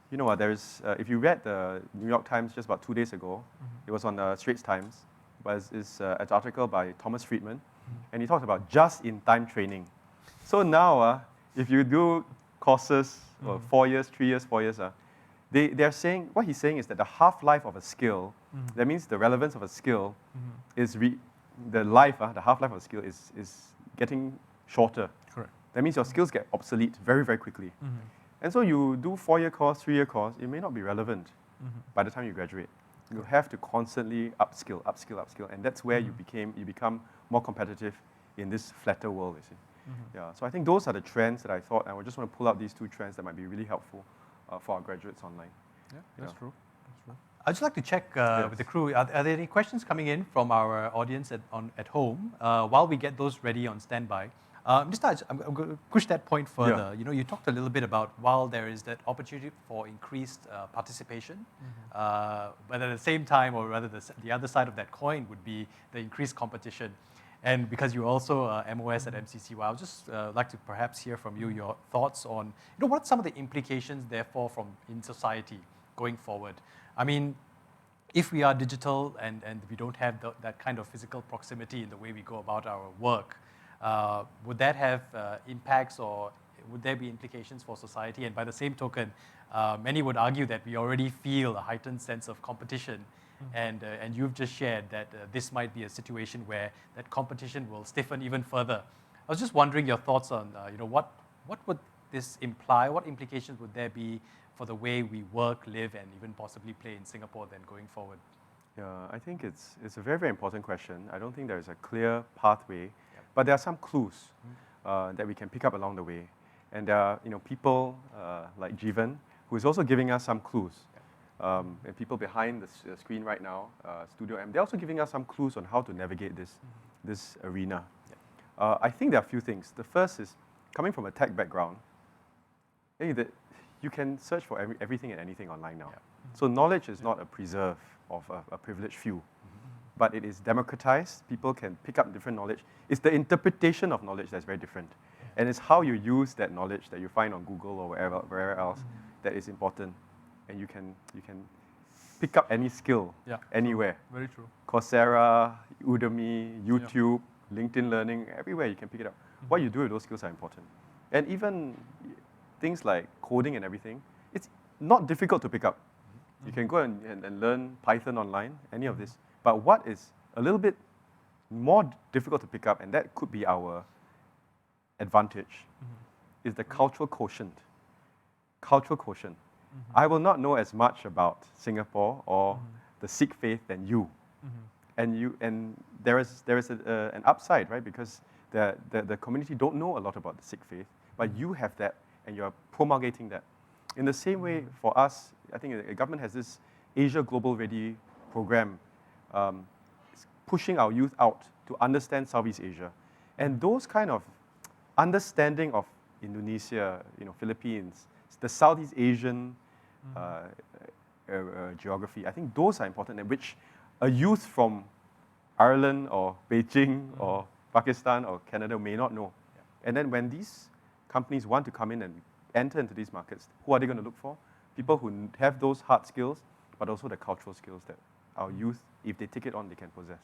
You know what, if you read the New York Times just about 2 days ago, it was on the Straits Times, but it's an article by Thomas Friedman, and he talked about just-in-time training. So now, if you do courses, 4 years, 3 years, 4 years, they're saying, what he's saying is that the half-life of a skill, that means the relevance of a skill, is the half-life of a skill is getting shorter. Correct. That means your skills get obsolete very, very quickly. And so you do 4-year course, 3-year course, it may not be relevant by the time you graduate. You have to constantly upskill, and that's where you become more competitive in this flatter world, you see. Yeah, so I think those are the trends that I thought, and I just want to pull out these two trends that might be really helpful for our graduates online. Yeah, that's true. I'd just like to check with the crew, are there any questions coming in from our audience at home? While we get those ready on standby, I'm going to push that point further. Yeah. You know, you talked a little bit about while there is that opportunity for increased participation, but at the same time, or rather the other side of that coin would be the increased competition. And because you're also MOS at MCCY, I would just like to perhaps hear from you your thoughts on, you know, what are some of the implications, therefore, in society going forward? I mean, if we are digital and we don't have that kind of physical proximity in the way we go about our work, would that have impacts, or would there be implications for society? And by the same token, many would argue that we already feel a heightened sense of competition, and you've just shared that this might be a situation where that competition will stiffen even further. I was just wondering your thoughts on, you know, what would this imply? What implications would there be for the way we work, live, and even possibly play in Singapore then going forward? Yeah, I think it's a very, very important question. I don't think there is a clear pathway, but there are some clues that we can pick up along the way. And there are, you know, people like Jeevan, who is also giving us some clues. And people behind the screen right now, Studio M, they're also giving us some clues on how to navigate this arena. I think there are a few things. The first is, coming from a tech background, you can search for everything and anything online now. So knowledge is not a preserve of a privileged few, but it is democratized. People can pick up different knowledge. It's the interpretation of knowledge that's very different. And it's how you use that knowledge that you find on Google or wherever else that is important. And you can pick up any skill anywhere. Very true. Coursera, Udemy, YouTube, LinkedIn Learning, everywhere you can pick it up. What you do with those skills are important. And even things like coding and everything, it's not difficult to pick up. You can go and learn Python online, any of this. But what is a little bit more difficult to pick up, and that could be our advantage, is the cultural quotient. Cultural quotient. I will not know as much about Singapore or the Sikh faith than you. And there is an upside, right? Because the community don't know a lot about the Sikh faith, but you have that, and you're promulgating that. In the same way, for us, I think the government has this Asia Global Ready program, pushing our youth out to understand Southeast Asia. And those kind of understanding of Indonesia, you know, Philippines, the Southeast Asian geography, I think those are important, in which a youth from Ireland or Beijing or Pakistan or Canada may not know. And then when these companies want to come in and enter into these markets, who are they going to look for? People who have those hard skills, but also the cultural skills that our youth, if they take it on, they can possess.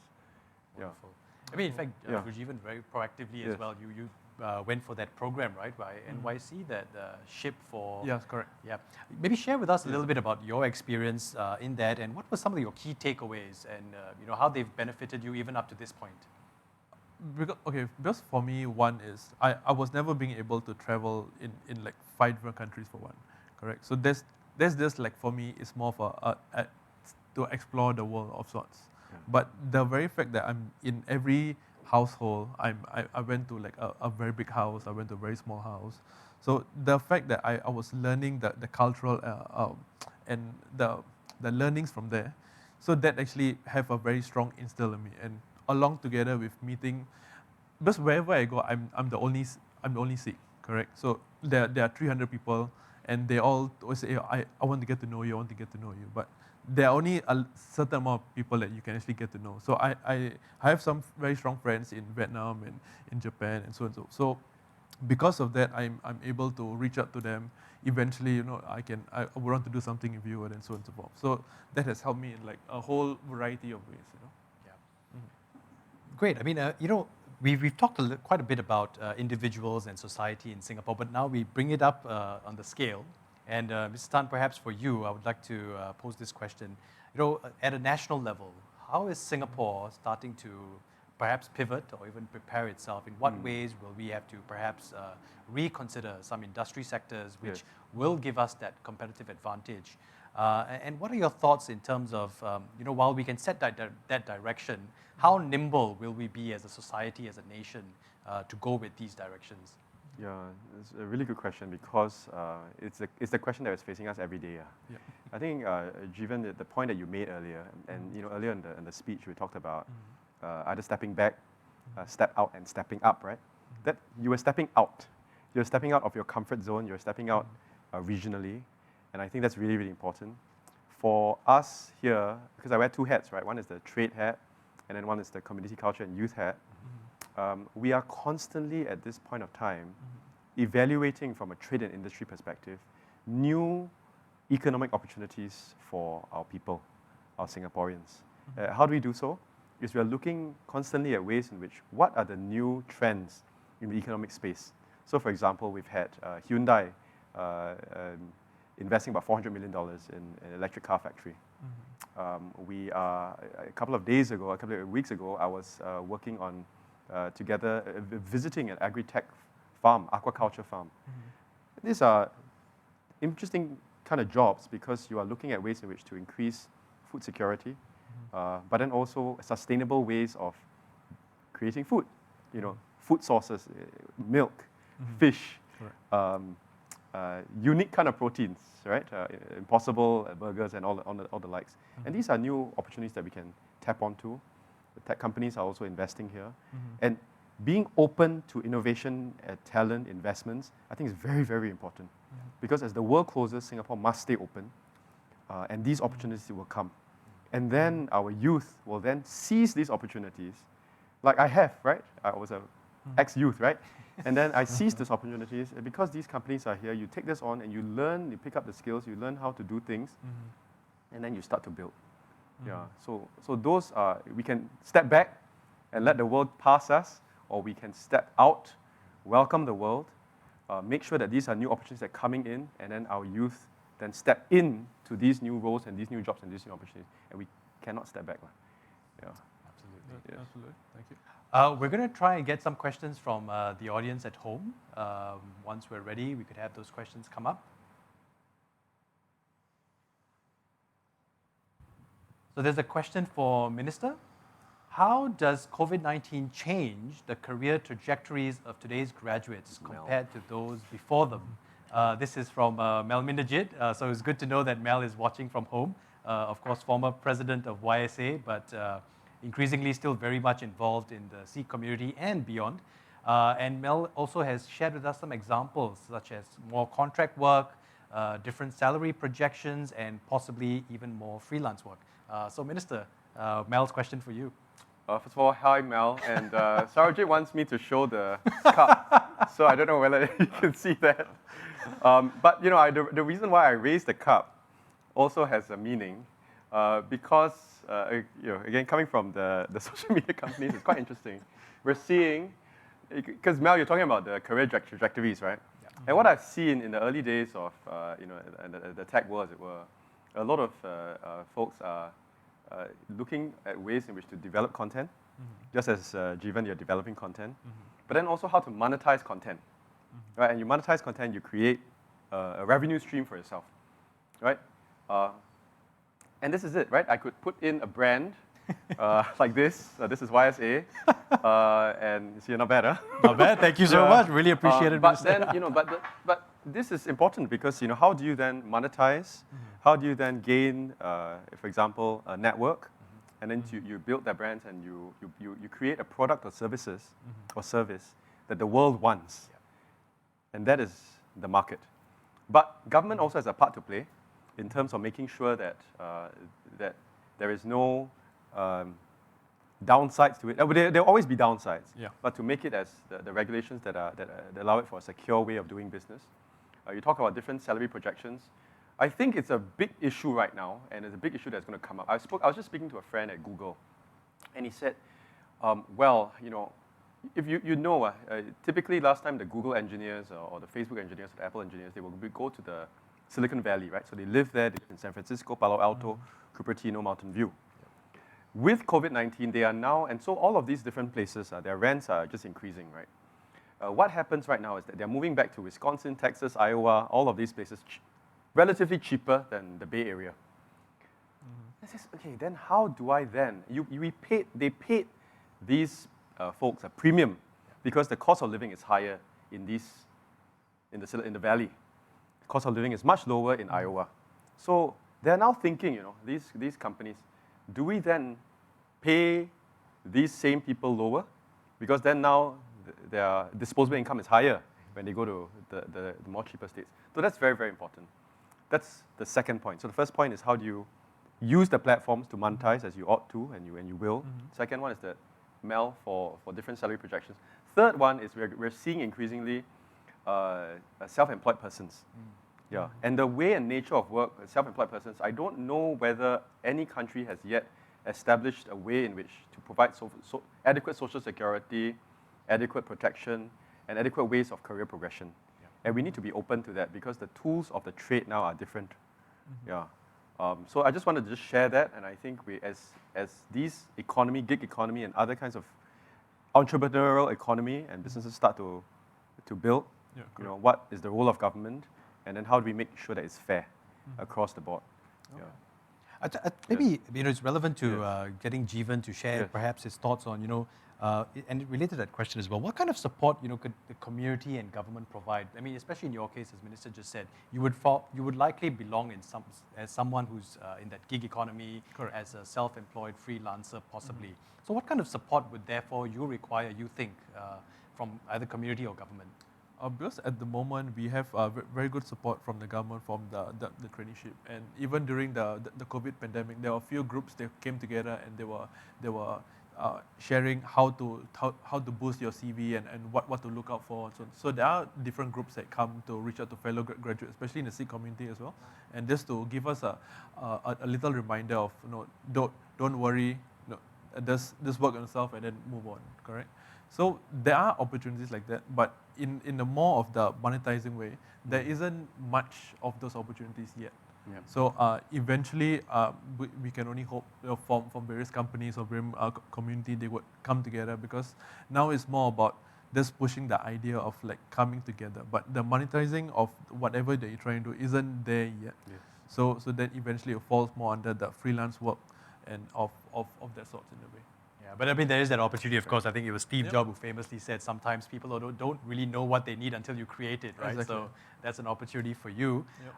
Wonderful. I mean, in fact, GurJeevan very proactively as well. You went for that program, right, by NYC, that ship for... Yes, correct. Yeah. Maybe share with us a little bit about your experience in that, and what were some of your key takeaways, and you know, how they've benefited you even up to this point? Because for me, one is, I was never being able to travel in like 5 different countries for one, correct? So there's this, like, for me, it's more of to explore the world of sorts. But the very fact that I'm in every household, I went to like a very big house, I went to a very small house. So the fact that I was learning the cultural and the learnings from there, so that actually have a very strong instill in me. And along together with meeting, because wherever I go, I'm the only Sikh, correct? So there are 300 people, and they all always say, I want to get to know you, I want to get to know you. But there are only a certain amount of people that you can actually get to know. So I have some very strong friends in Vietnam and in Japan and so on. So because of that, I'm able to reach out to them. Eventually, you know, I want to do something with you, and so on and so forth. So that has helped me in like a whole variety of ways, you know. Great. I mean, you know, we've talked quite a bit about individuals and society in Singapore, but now we bring it up on the scale. And Mr. Tan, perhaps for you, I would like to pose this question. You know, at a national level, how is Singapore starting to perhaps pivot or even prepare itself? In what ways will we have to perhaps reconsider some industry sectors which will give us that competitive advantage? And what are your thoughts in terms of, while we can set that direction, how nimble will we be as a society, as a nation, to go with these directions? Yeah, it's a really good question because it's the question that is facing us every day. Yeah. I think, Jeevan, the point that you made earlier, and earlier in the speech we talked about either stepping back, step out, and stepping up, right? That you were stepping out. You're stepping out of your comfort zone. You're stepping out regionally, and I think that's really, really important. For us here, because I wear two hats, right? One is the trade hat, and then one is the community culture and youth hat. We are constantly at this point of time evaluating from a trade and industry perspective new economic opportunities for our people, our Singaporeans. How do we do so? Is we are looking constantly at ways in which what are the new trends in the economic space. So for example, we've had Hyundai investing about $400 million in an electric car factory. We are, a couple of weeks ago, I was working on together, visiting an agri-tech farm, aquaculture farm. These are interesting kind of jobs because you are looking at ways in which to increase food security, but then also sustainable ways of creating food. Food sources, milk, fish, unique kind of proteins, right? Impossible burgers and all the likes. And these are new opportunities that we can tap onto. The tech companies are also investing here. And being open to innovation, talent, investments, I think is very, very important. Because as the world closes, Singapore must stay open, and these opportunities will come. And then our youth will then seize these opportunities, like I have, right? I was an ex-youth, right? And then I seized these opportunities, and because these companies are here, you take this on and you learn, you pick up the skills, you learn how to do things, and then you start to build. Yeah, so those are, we can step back and let the world pass us, or we can step out, welcome the world, make sure that these are new opportunities that are coming in, and then our youth then step in to these new roles and these new jobs and these new opportunities, and we cannot step back. Yeah. Absolutely. Yes. Absolutely. Thank you. We're going to try and get some questions from the audience at home. Once we're ready, we could have those questions come up. So there's a question for Minister. How does COVID-19 change the career trajectories of today's graduates compared to those before them? This is from Mel Minderjit, so it's good to know that Mel is watching from home. Of course, former president of YSA, but increasingly still very much involved in the Sikh community and beyond. And Mel also has shared with us some examples, such as more contract work, different salary projections, and possibly even more freelance work. So Minister, Mel's question for you. First of all, hi Mel, and Sarojit wants me to show the cup, so I don't know whether you can see that. But the reason why I raised the cup also has a meaning, because again, coming from the social media companies, it's quite interesting. We're seeing, because Mel, you're talking about the career trajectories, right? Yeah. And what I've seen in the early days of the tech world, as it were, a lot of folks are looking at ways in which to develop content, just as Jeevan, you're developing content, but then also how to monetize content, right? And you monetize content, you create a revenue stream for yourself, right? And this is it, right? I could put in a brand like this. This is YSA, and you see, not bad, huh? Not bad. Thank you so much. Really appreciate it. But then, but this is important because how do you then monetize? How do you then gain, for example, a network, and then you build that brand and you create a product or services or service that the world wants, and that is the market. But government also has a part to play in terms of making sure that that there is no downsides to it. There will always be downsides, but to make it as the regulations that allow it for a secure way of doing business. You talk about different salary projections. I think it's a big issue right now, and it's a big issue that's going to come up. I was just speaking to a friend at Google, and he said, well, if typically last time the Google engineers or the Facebook engineers or the Apple engineers, they will go to the Silicon Valley, right? So they live there, in San Francisco, Palo Alto, Cupertino, Mountain View. With COVID-19, they are now, and so all of these different places, their rents are just increasing, right? What happens right now is that they're moving back to Wisconsin, Texas, Iowa, all of these places, relatively cheaper than the Bay Area. I says, okay, then how do I then? They paid these folks a premium because the cost of living is higher in the valley. The cost of living is much lower in Iowa. So they're now thinking, these companies, do we then pay these same people lower? Because then now their disposable income is higher when they go to the more cheaper states. So that's very, very important. That's the second point. So the first point is how do you use the platforms to monetize as you ought to and you will. Second one is the MEL for different salary projections. Third one is we're seeing increasingly self-employed persons. Yeah, and the way and nature of work, self-employed persons, I don't know whether any country has yet established a way in which to provide adequate social security, adequate protection, and adequate ways of career progression. And we need to be open to that because the tools of the trade now are different. Yeah. So I just wanted to just share that, and I think as these gig economy, and other kinds of entrepreneurial economy and businesses start to build, what is the role of government, and then how do we make sure that it's fair across the board? Okay. Yeah. Maybe it's relevant to getting Jeevan to share perhaps his thoughts on and related to that question as well. What kind of support could the community and government provide? I mean, especially in your case, as Minister just said, you would likely belong as someone who's in that gig economy, as a self-employed freelancer, possibly. So, what kind of support would therefore you require? You think from either community or government? Because at the moment we have very good support from the government, from the traineeship, and even during the COVID pandemic, there were a few groups that came together and they were sharing how to boost your CV and what to look out for. So there are different groups that come to reach out to fellow graduates, especially in the Sikh community as well, and just to give us a little reminder of don't worry, just work on yourself and then move on. Correct. So there are opportunities like that, but in the more of the monetizing way, there isn't much of those opportunities yet. Yeah. So eventually, we can only hope from various companies or community they would come together, because now it's more about just pushing the idea of like coming together. But the monetizing of whatever that you're trying to do isn't there yet. Yeah. So then eventually it falls more under the freelance work and of that sort in a way. Yeah, but I mean, there is that opportunity, of course. I think it was Steve Jobs who famously said sometimes people don't really know what they need until you create it, right? Exactly. So that's an opportunity for you. Yep.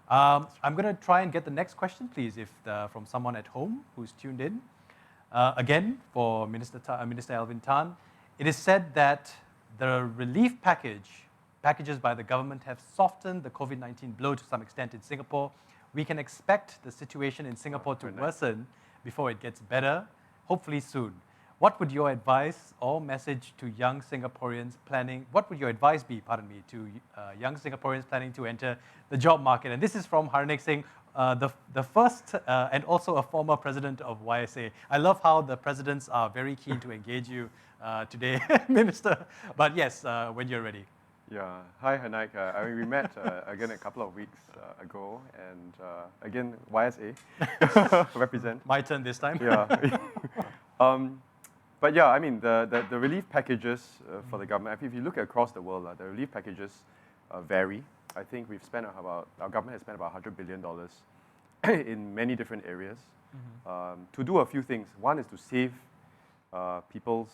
I'm going to try and get the next question, please, from someone at home who's tuned in. Again, for Minister Alvin Tan, it is said that the relief packages by the government have softened the COVID-19 blow to some extent in Singapore. We can expect the situation in Singapore to worsen before it gets better, hopefully soon. What would your advice or message to young Singaporeans what would your advice be, to young Singaporeans planning to enter the job market? And this is from Harnik Singh, the first and also a former president of YSA. I love how the presidents are very keen to engage you today, Minister. But yes, when you're ready. Yeah. Hi, Hanak. We met again a couple of weeks ago, and again, YSA represent. My turn this time. Yeah. But yeah, I mean, the relief packages for the government, if you look across the world, the relief packages vary. I think our government has spent about $100 billion in many different areas to do a few things. One is to save people's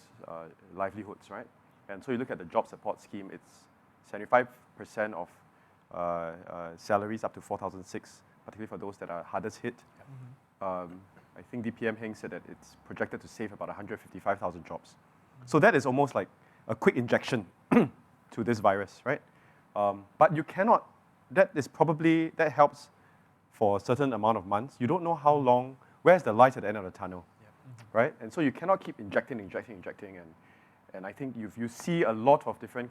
livelihoods, right? And so you look at the job support scheme, it's 75% of salaries up to 4,006, particularly for those that are hardest hit. I think DPM Heng said that it's projected to save about 155,000 jobs. So that is almost like a quick injection to this virus, right? But you cannot, that helps for a certain amount of months. You don't know how long, where's the light at the end of the tunnel, right? And so you cannot keep injecting. And I think you see a lot of different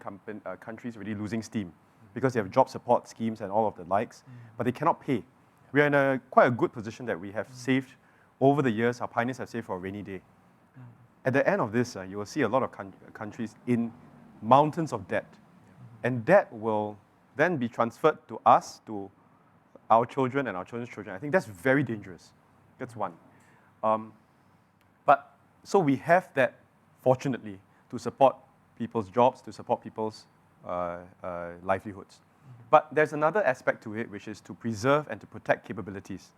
countries really losing steam because they have job support schemes and all of the likes, but they cannot pay. We are in quite a good position that we have saved over the years. Our pioneers have saved for a rainy day. At the end of this, you will see a lot of countries in mountains of debt. And debt will then be transferred to us, to our children and our children's children. I think that's very dangerous. That's one. So we have that, fortunately, to support people's jobs, to support people's livelihoods. But there's another aspect to it, which is to preserve and to protect capabilities.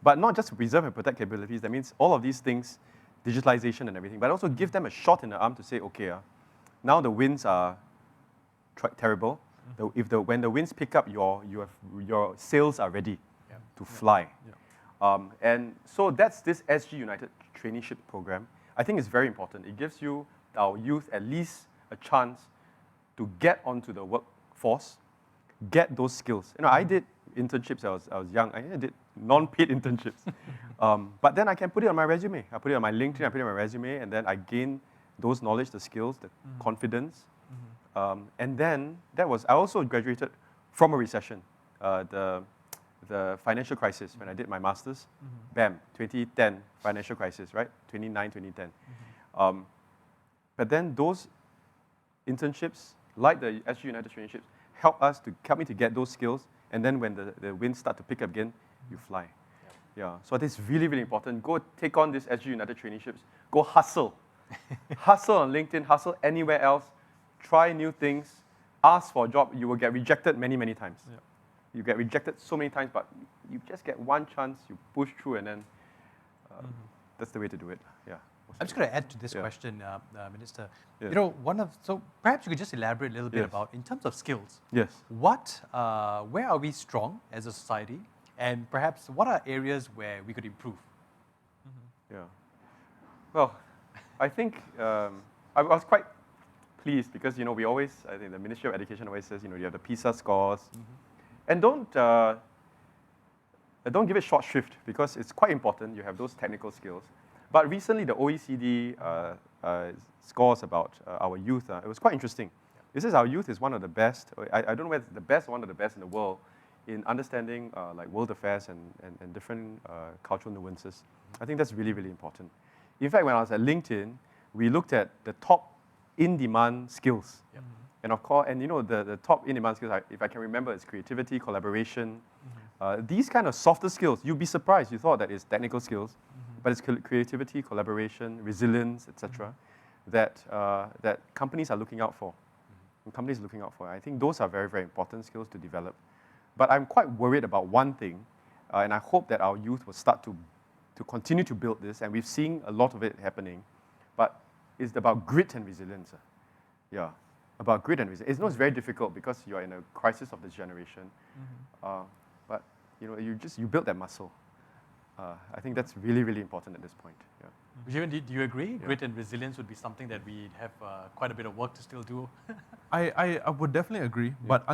But not just to preserve and protect capabilities, that means all of these things, digitalization and everything, but also give them a shot in the arm to say, okay, now the winds are terrible. When the winds pick up, your sails are ready to fly. And so that's this SG United traineeship program. I think it's very important. It gives our youth, at least a chance to get onto the workforce, get those skills. I did internships I was young. I did non-paid internships. But then I can put it on my resume. I put it on my LinkedIn, I put it on my resume, and then I gain those knowledge, the skills, the confidence. And then I also graduated from a recession, the financial crisis when I did my master's. Bam, 2010 financial crisis, right? 2010. But then those internships, like the SG United traineeships, help me to get those skills. And then when the winds start to pick up again, you fly. Yeah. So this is really, really important. Go take on this SG United traineeships. Go hustle. Hustle on LinkedIn, hustle anywhere else. Try new things. Ask for a job. You will get rejected many, many times. Yeah. You get rejected so many times, but you just get one chance, you push through, and then that's the way to do it. Yeah. I'm just going to add to this question, Minister. Yeah. So perhaps you could just elaborate a little bit about, in terms of skills, where are we strong as a society, and perhaps what are areas where we could improve? Yeah. Well, I think I was quite pleased because I think the Ministry of Education always says you have the PISA scores, and don't give it short shrift because it's quite important. You have those technical skills. But recently, the OECD scores about our youth, it was quite interesting. It says our youth is one of the best, I don't know whether it's the best, one of the best in the world in understanding like world affairs and different cultural nuances. I think that's really, really important. In fact, when I was at LinkedIn, we looked at the top in-demand skills. And of course, the top in-demand skills, if I can remember, is creativity, collaboration. These kind of softer skills, you'd be surprised. You thought that it's technical skills. But it's creativity, collaboration, resilience, etc., that companies are looking out for. Companies are looking out for. I think those are very, very important skills to develop. But I'm quite worried about one thing, and I hope that our youth will start to continue to build this, and we've seen a lot of it happening. But it's about grit and resilience. Yeah, about grit and resilience. It's very difficult because you are in a crisis of this generation. But you build that muscle. I think that's really, really important at this point. GurJeevan, do you agree? Grit and resilience would be something that we have quite a bit of work to still do. I would definitely agree, but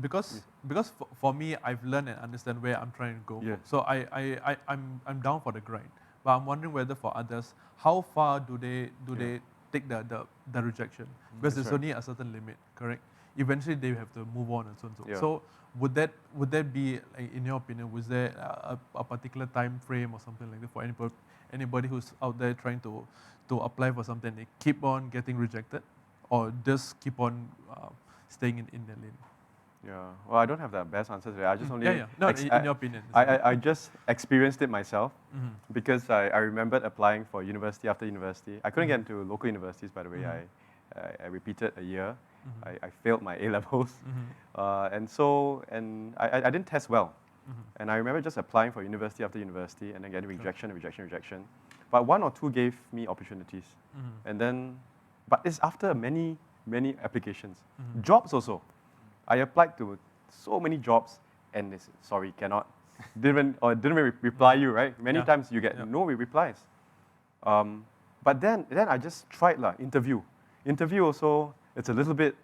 because for me, I've learned and understand where I'm trying to go. So I'm down for the grind, but I'm wondering whether for others, how far do they take the rejection? Because there's only a certain limit, correct? Eventually, they have to move on and so on. So would that be, in your opinion, was there a particular time frame or something like that for anybody who's out there trying to apply for something, they keep on getting rejected, or just keep on staying in their lane? Yeah, well, I don't have the best answer to that. I just only No, in your opinion. I just experienced it myself because I remembered applying for university after university. I couldn't get into local universities, by the way. I repeated a year. I failed my A-levels, and I didn't test well. And I remember just applying for university after university and then getting rejection. But one or two gave me opportunities. And then, but it's after many, many applications. Jobs also. I applied to so many jobs and it's, sorry, cannot. didn't reply you, right? Many times you get no replies. But then I just tried interview. Interview also, it's a little bit,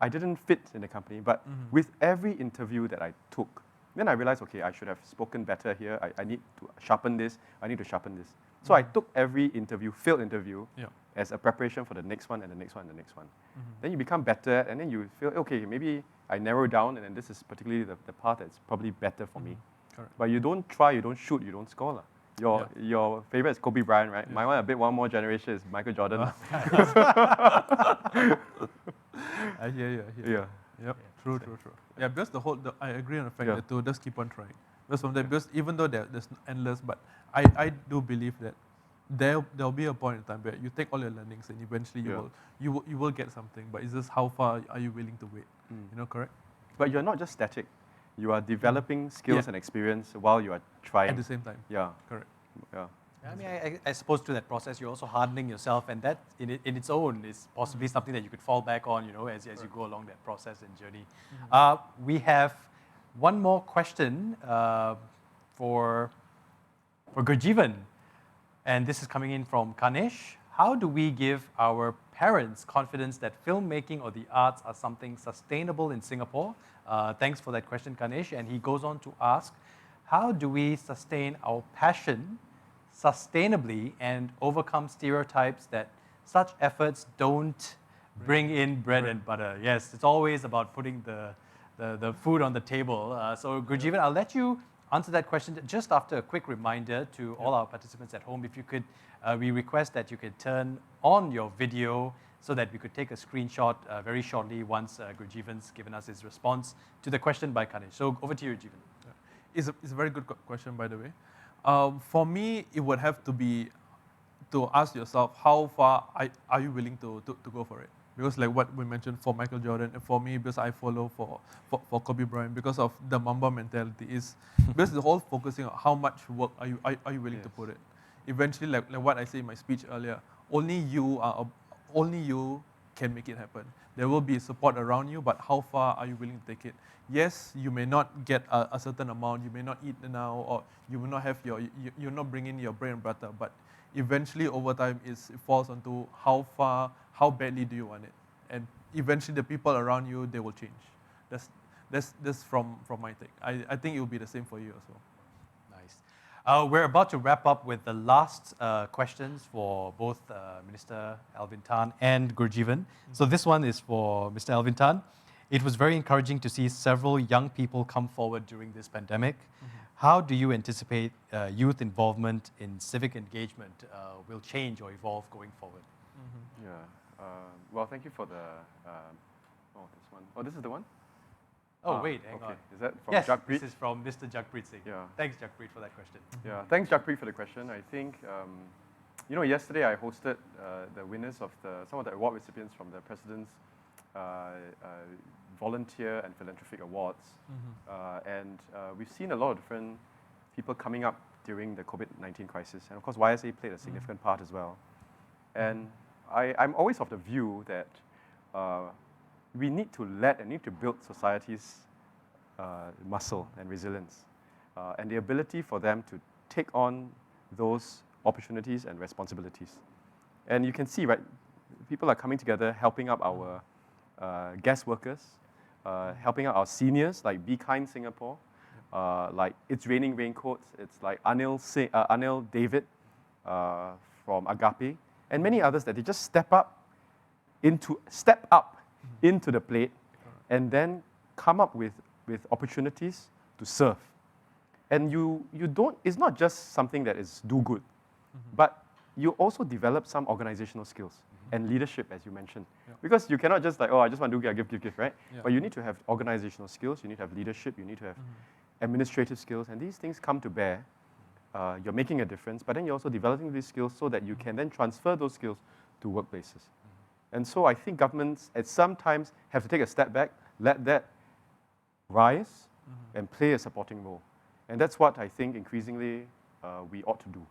I didn't fit in the company, but with every interview that I took, then I realized, okay, I should have spoken better here. I need to sharpen this. I need to sharpen this. So I took every interview, failed interview, as a preparation for the next one and the next one and the next one. Then you become better, and then you feel, okay, maybe I narrow down, and then this is particularly the path that's probably better for me. Correct. But you don't try, you don't shoot, you don't score. Your favorite is Kobe Bryant, right? My one more generation is Michael Jordan. I hear you. Yeah. Yep. True. Yeah, because I agree on the fact that to just keep on trying. Because even though there's endless, but I do believe that there'll be a point in time where you take all your learnings and eventually you will get something. But it's just how far are you willing to wait? Correct? But you're not just static. You are developing skills Yeah. and experience while you are trying. At the same time. Yeah, Correct. yeah. I mean, I suppose through that process, you're also hardening yourself, and that in its own is possibly something that you could fall back on, as you go along that process and journey. We have one more question for GurJeevan, and this is coming in from Kanesh. How do we give our parents confidence that filmmaking or the arts are something sustainable in Singapore? Thanks for that question, Kanesh. And he goes on to ask, how do we sustain our passion sustainably and overcome stereotypes that such efforts don't bring in bread and butter? Yes, it's always about putting the food on the table. So GurJeevan, I'll let you answer that question just after a quick reminder to all our participants at home. If you could, we request that you could turn on your video so that we could take a screenshot very shortly once GurJeevan's given us his response to the question by Kanesh. So over to you, Jeevan. It's a very good question, by the way. For me, it would have to be to ask yourself, how far are you willing to go for it? Because like what we mentioned for Michael Jordan, and for me, because I follow for Kobe Bryant, because of the Mamba mentality, is because the whole focusing on how much work are you willing to put it. Eventually, like what I said in my speech earlier, only you can make it happen. There will be support around you, but how far are you willing to take it? Yes, you may not get a certain amount, you may not eat now, or you will not have you're not bringing your bread and butter, but eventually over time it falls onto how badly do you want it, and eventually the people around you, they will change. That's from my take. I think it will be the same for you as well. Nice. We're about to wrap up with the last questions for both Minister Alvin Tan and GurJeevan. So this one is for Mr. Alvin Tan. It was very encouraging to see several young people come forward during this pandemic. How do you anticipate youth involvement in civic engagement will change or evolve going forward? Yeah. Well, thank you for the. This one. Oh, this is the one? Oh, wait, hang on. Is that from Yes, Jagpreet? this is from Mr. Jagpreet Singh. Yeah. Thanks, Jagpreet, for that question. Yeah, thanks, Jagpreet, for the question. I think, yesterday I hosted the winners of some of the award recipients from the President's Volunteer and Philanthropic Awards. And we've seen a lot of different people coming up during the COVID-19 crisis. And of course, YSA played a significant part as well. And I'm always of the view that we need to build society's muscle and resilience, and the ability for them to take on those opportunities and responsibilities. And you can see, right, people are coming together, helping up our guest workers, helping out our seniors, like Be Kind Singapore, like It's Raining Raincoats, it's like Anil David from Agape, and many others that they just step up into the plate and then come up with opportunities to serve. And you don't, it's not just something that is do good, but you also develop some organizational skills and leadership, as you mentioned. Because you cannot just like, I just want to do give, right? But you need to have organizational skills, you need to have leadership, you need to have administrative skills, and these things come to bear. You're making a difference, but then you're also developing these skills so that you can then transfer those skills to workplaces. And so I think governments at some times have to take a step back, let that rise, and play a supporting role. And that's what I think increasingly we ought to do,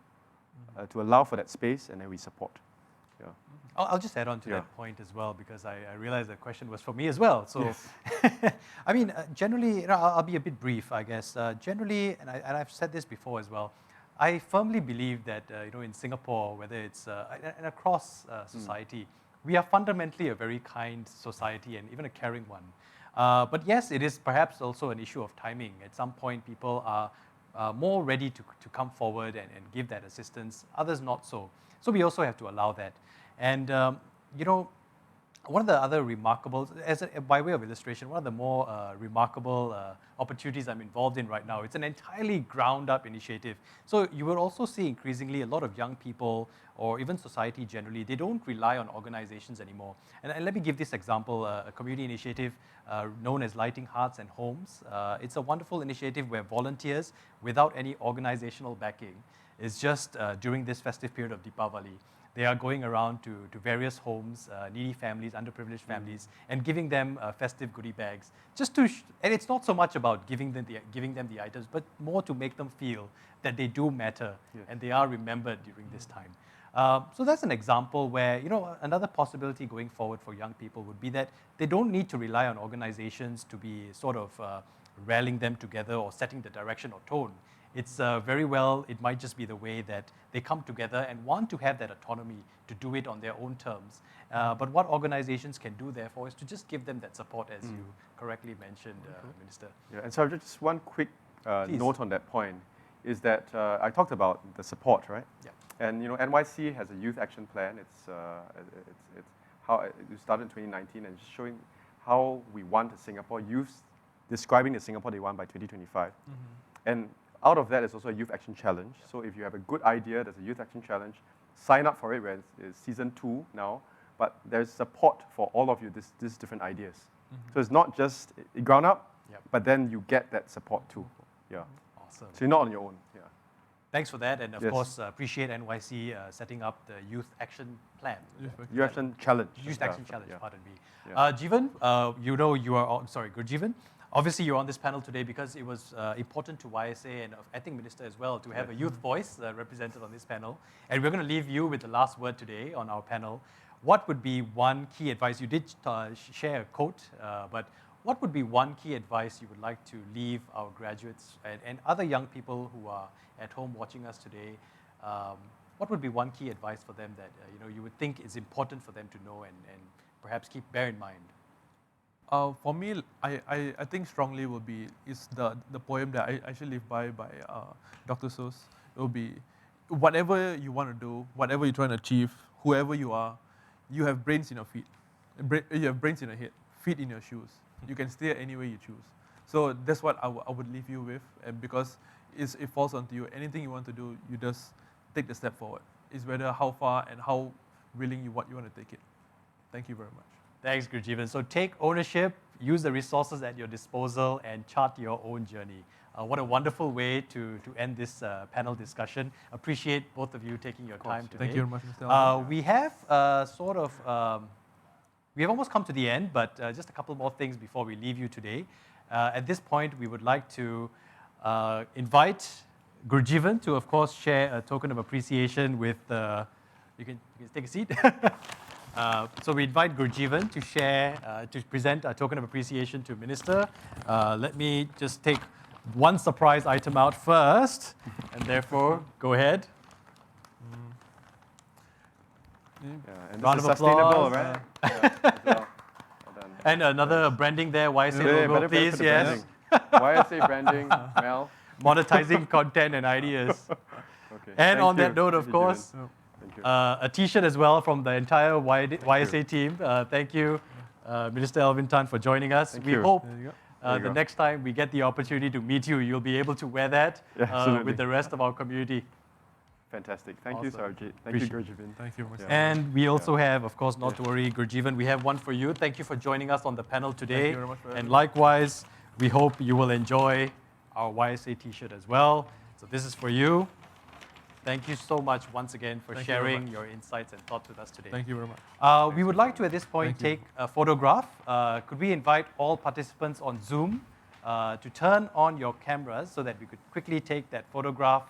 to allow for that space, and then we support. Yeah. I'll just add on to that point as well, because I realized the question was for me as well. So, I mean, generally, I'll be a bit brief, I guess. Generally, and I've said this before as well, I firmly believe that in Singapore, whether it's and across society, we are fundamentally a very kind society and even a caring one. But yes, it is perhaps also an issue of timing. At some point, people are more ready to come forward and give that assistance, others not so. So we also have to allow that. And, one of the other remarkable, by way of illustration, one of the more remarkable opportunities I'm involved in right now, it's an entirely ground-up initiative. So you will also see increasingly a lot of young people, or even society generally, they don't rely on organizations anymore. And let me give this example, a community initiative known as Lighting Hearts and Homes. It's a wonderful initiative where volunteers, without any organizational backing, is just during this festive period of Deepavali, they are going around to various homes, needy families, underprivileged families, and giving them festive goodie bags. Just to, and it's not so much about giving them the items, but more to make them feel that they do matter and they are remembered during this time. So that's an example where, another possibility going forward for young people would be that they don't need to rely on organizations to be sort of rallying them together or setting the direction or tone. It's very well, it might just be the way that they come together and want to have that autonomy to do it on their own terms. But what organizations can do, therefore, is to just give them that support, as you correctly mentioned, Minister. Yeah, and so just one quick note on that point is that I talked about the support, right? Yeah. And NYC has a youth action plan. It's how it started in 2019 and just showing how we want a Singapore youth, describing the Singapore they want by 2025. And out of that is also a youth action challenge. So if you have a good idea, there's a youth action challenge. Sign up for it. It's season 2 now, but there's support for all of you. These different ideas. So it's not just ground up, but then you get that support too. Yeah. Awesome. So you're not on your own. Yeah. Thanks for that, and of course, appreciate NYC setting up the Youth Action Plan. Youth Action Challenge. Youth Action Challenge, pardon me. Yeah. Jeevan, you are sorry, GurJeevan. Obviously, you're on this panel today because it was important to YSA and I think Minister as well to have a youth voice represented on this panel. And we're going to leave you with the last word today on our panel. What would be one key advice? You did share a quote, but what would be one key advice you would like to leave our graduates and other young people who are at home watching us today? What would be one key advice for them that you would think is important for them to know and perhaps bear in mind? For me, I think strongly is the poem that I actually live by Dr. Seuss. It will be, whatever you want to do, whatever you're trying to achieve, whoever you are, you have brains in your feet. You have brains in your head, feet in your shoes. You can steer any way you choose. So that's what I would leave you with, and because it falls onto you. Anything you want to do, you just take the step forward. It's whether how far and how willing you want to take it. Thank you very much. Thanks, GurJeevan. So take ownership, use the resources at your disposal, and chart your own journey. What a wonderful way to end this panel discussion. Appreciate both of you taking your time today. Thank you very much, Mr. Alvin. We have we have almost come to the end, but just a couple more things before we leave you today. At this point, we would like to invite GurJeevan to, of course, share a token of appreciation with, you can take a seat. So we invite GurJeevan to share, to present a token of appreciation to Minister. Let me just take one surprise item out first, and therefore, go ahead. And Round this of is sustainable, applause. right? Yeah, well done. And another branding there, YSA logo, better please, put the yes. branding. YSA branding, Mel. Monetizing content and ideas. Okay. And Thank on you. that note, of Thank you, course, Jeevan. Thank you. a T-shirt as well from the entire YSA team. Thank you, Minister Alvin Tan, for joining us. Thank We you. hope There you the go. next time we get the opportunity to meet you, you'll be able to wear that Yeah, absolutely. with the rest of our community. Fantastic. Thank you, Awesome. Sarojit. Thank you, GurJeevan. Thank you, Mr. Yeah. And we also have, of course, not to worry, GurJeevan, we have one for you. Thank you for joining us on the panel today. you very much for having And me. likewise, we hope you will enjoy our YSA T-shirt as well. So this is for you. Thank you so much once again for Thank you very sharing much. your insights and thoughts with us today. Thank you very much. We would like to, at this point, Thank you. take a photograph. Could we invite all participants on Zoom to turn on your cameras so that we could quickly take that photograph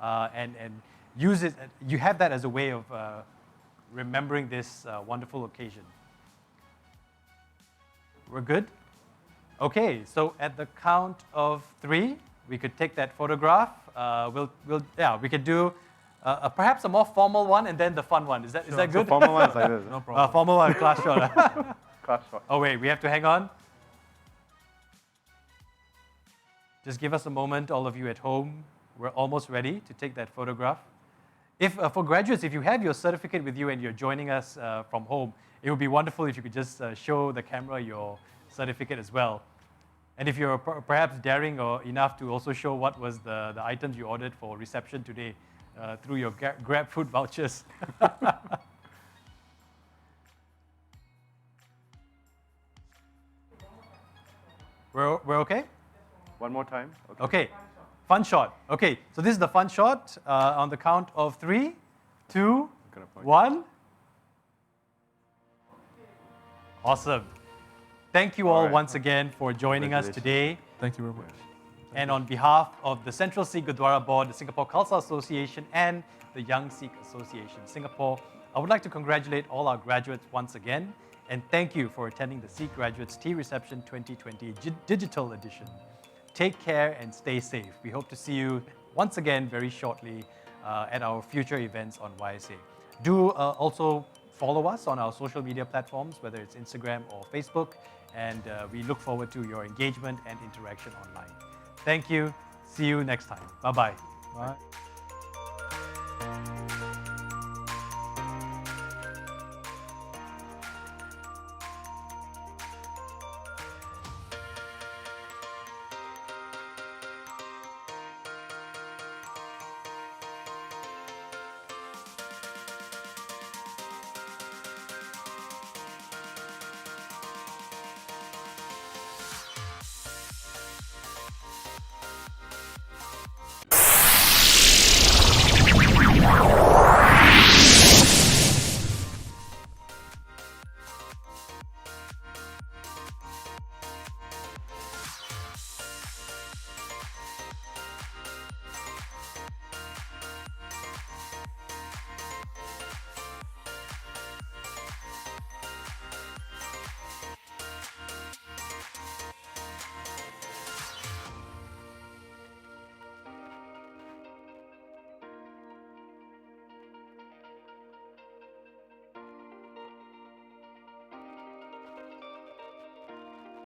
and use it? You have that as a way of remembering this wonderful occasion. We're good? Okay, so at the count of 3, we could take that photograph. We could do perhaps a more formal one and then the fun one. Is that So good? formal ones like this. No problem. Formal one, class shot. Class shot. Oh wait, we have to hang on. Just give us a moment, all of you at home. We're almost ready to take that photograph. If for graduates, if you have your certificate with you and you're joining us from home, it would be wonderful if you could just show the camera your certificate as well. And if you're perhaps daring or enough to also show what was the items you ordered for reception today through your Grab food vouchers. We're okay? One more time. Okay, fun shot. Okay, so this is the fun shot on the count of 3, 2, gonna point. One? Awesome. Thank you all All right. once again for joining us today. Thank you very much. And on behalf of the Central Sikh Gurdwara Board, the Singapore Khalsa Association, and the Young Sikh Association Singapore, I would like to congratulate all our graduates once again, and thank you for attending the Sikh Graduates Tea Reception 2020 Digital Edition. Take care and stay safe. We hope to see you once again very shortly at our future events on YSA. Do also follow us on our social media platforms, whether it's Instagram or Facebook, and we look forward to your engagement and interaction online. Thank you. See you next time. Bye-bye. Bye.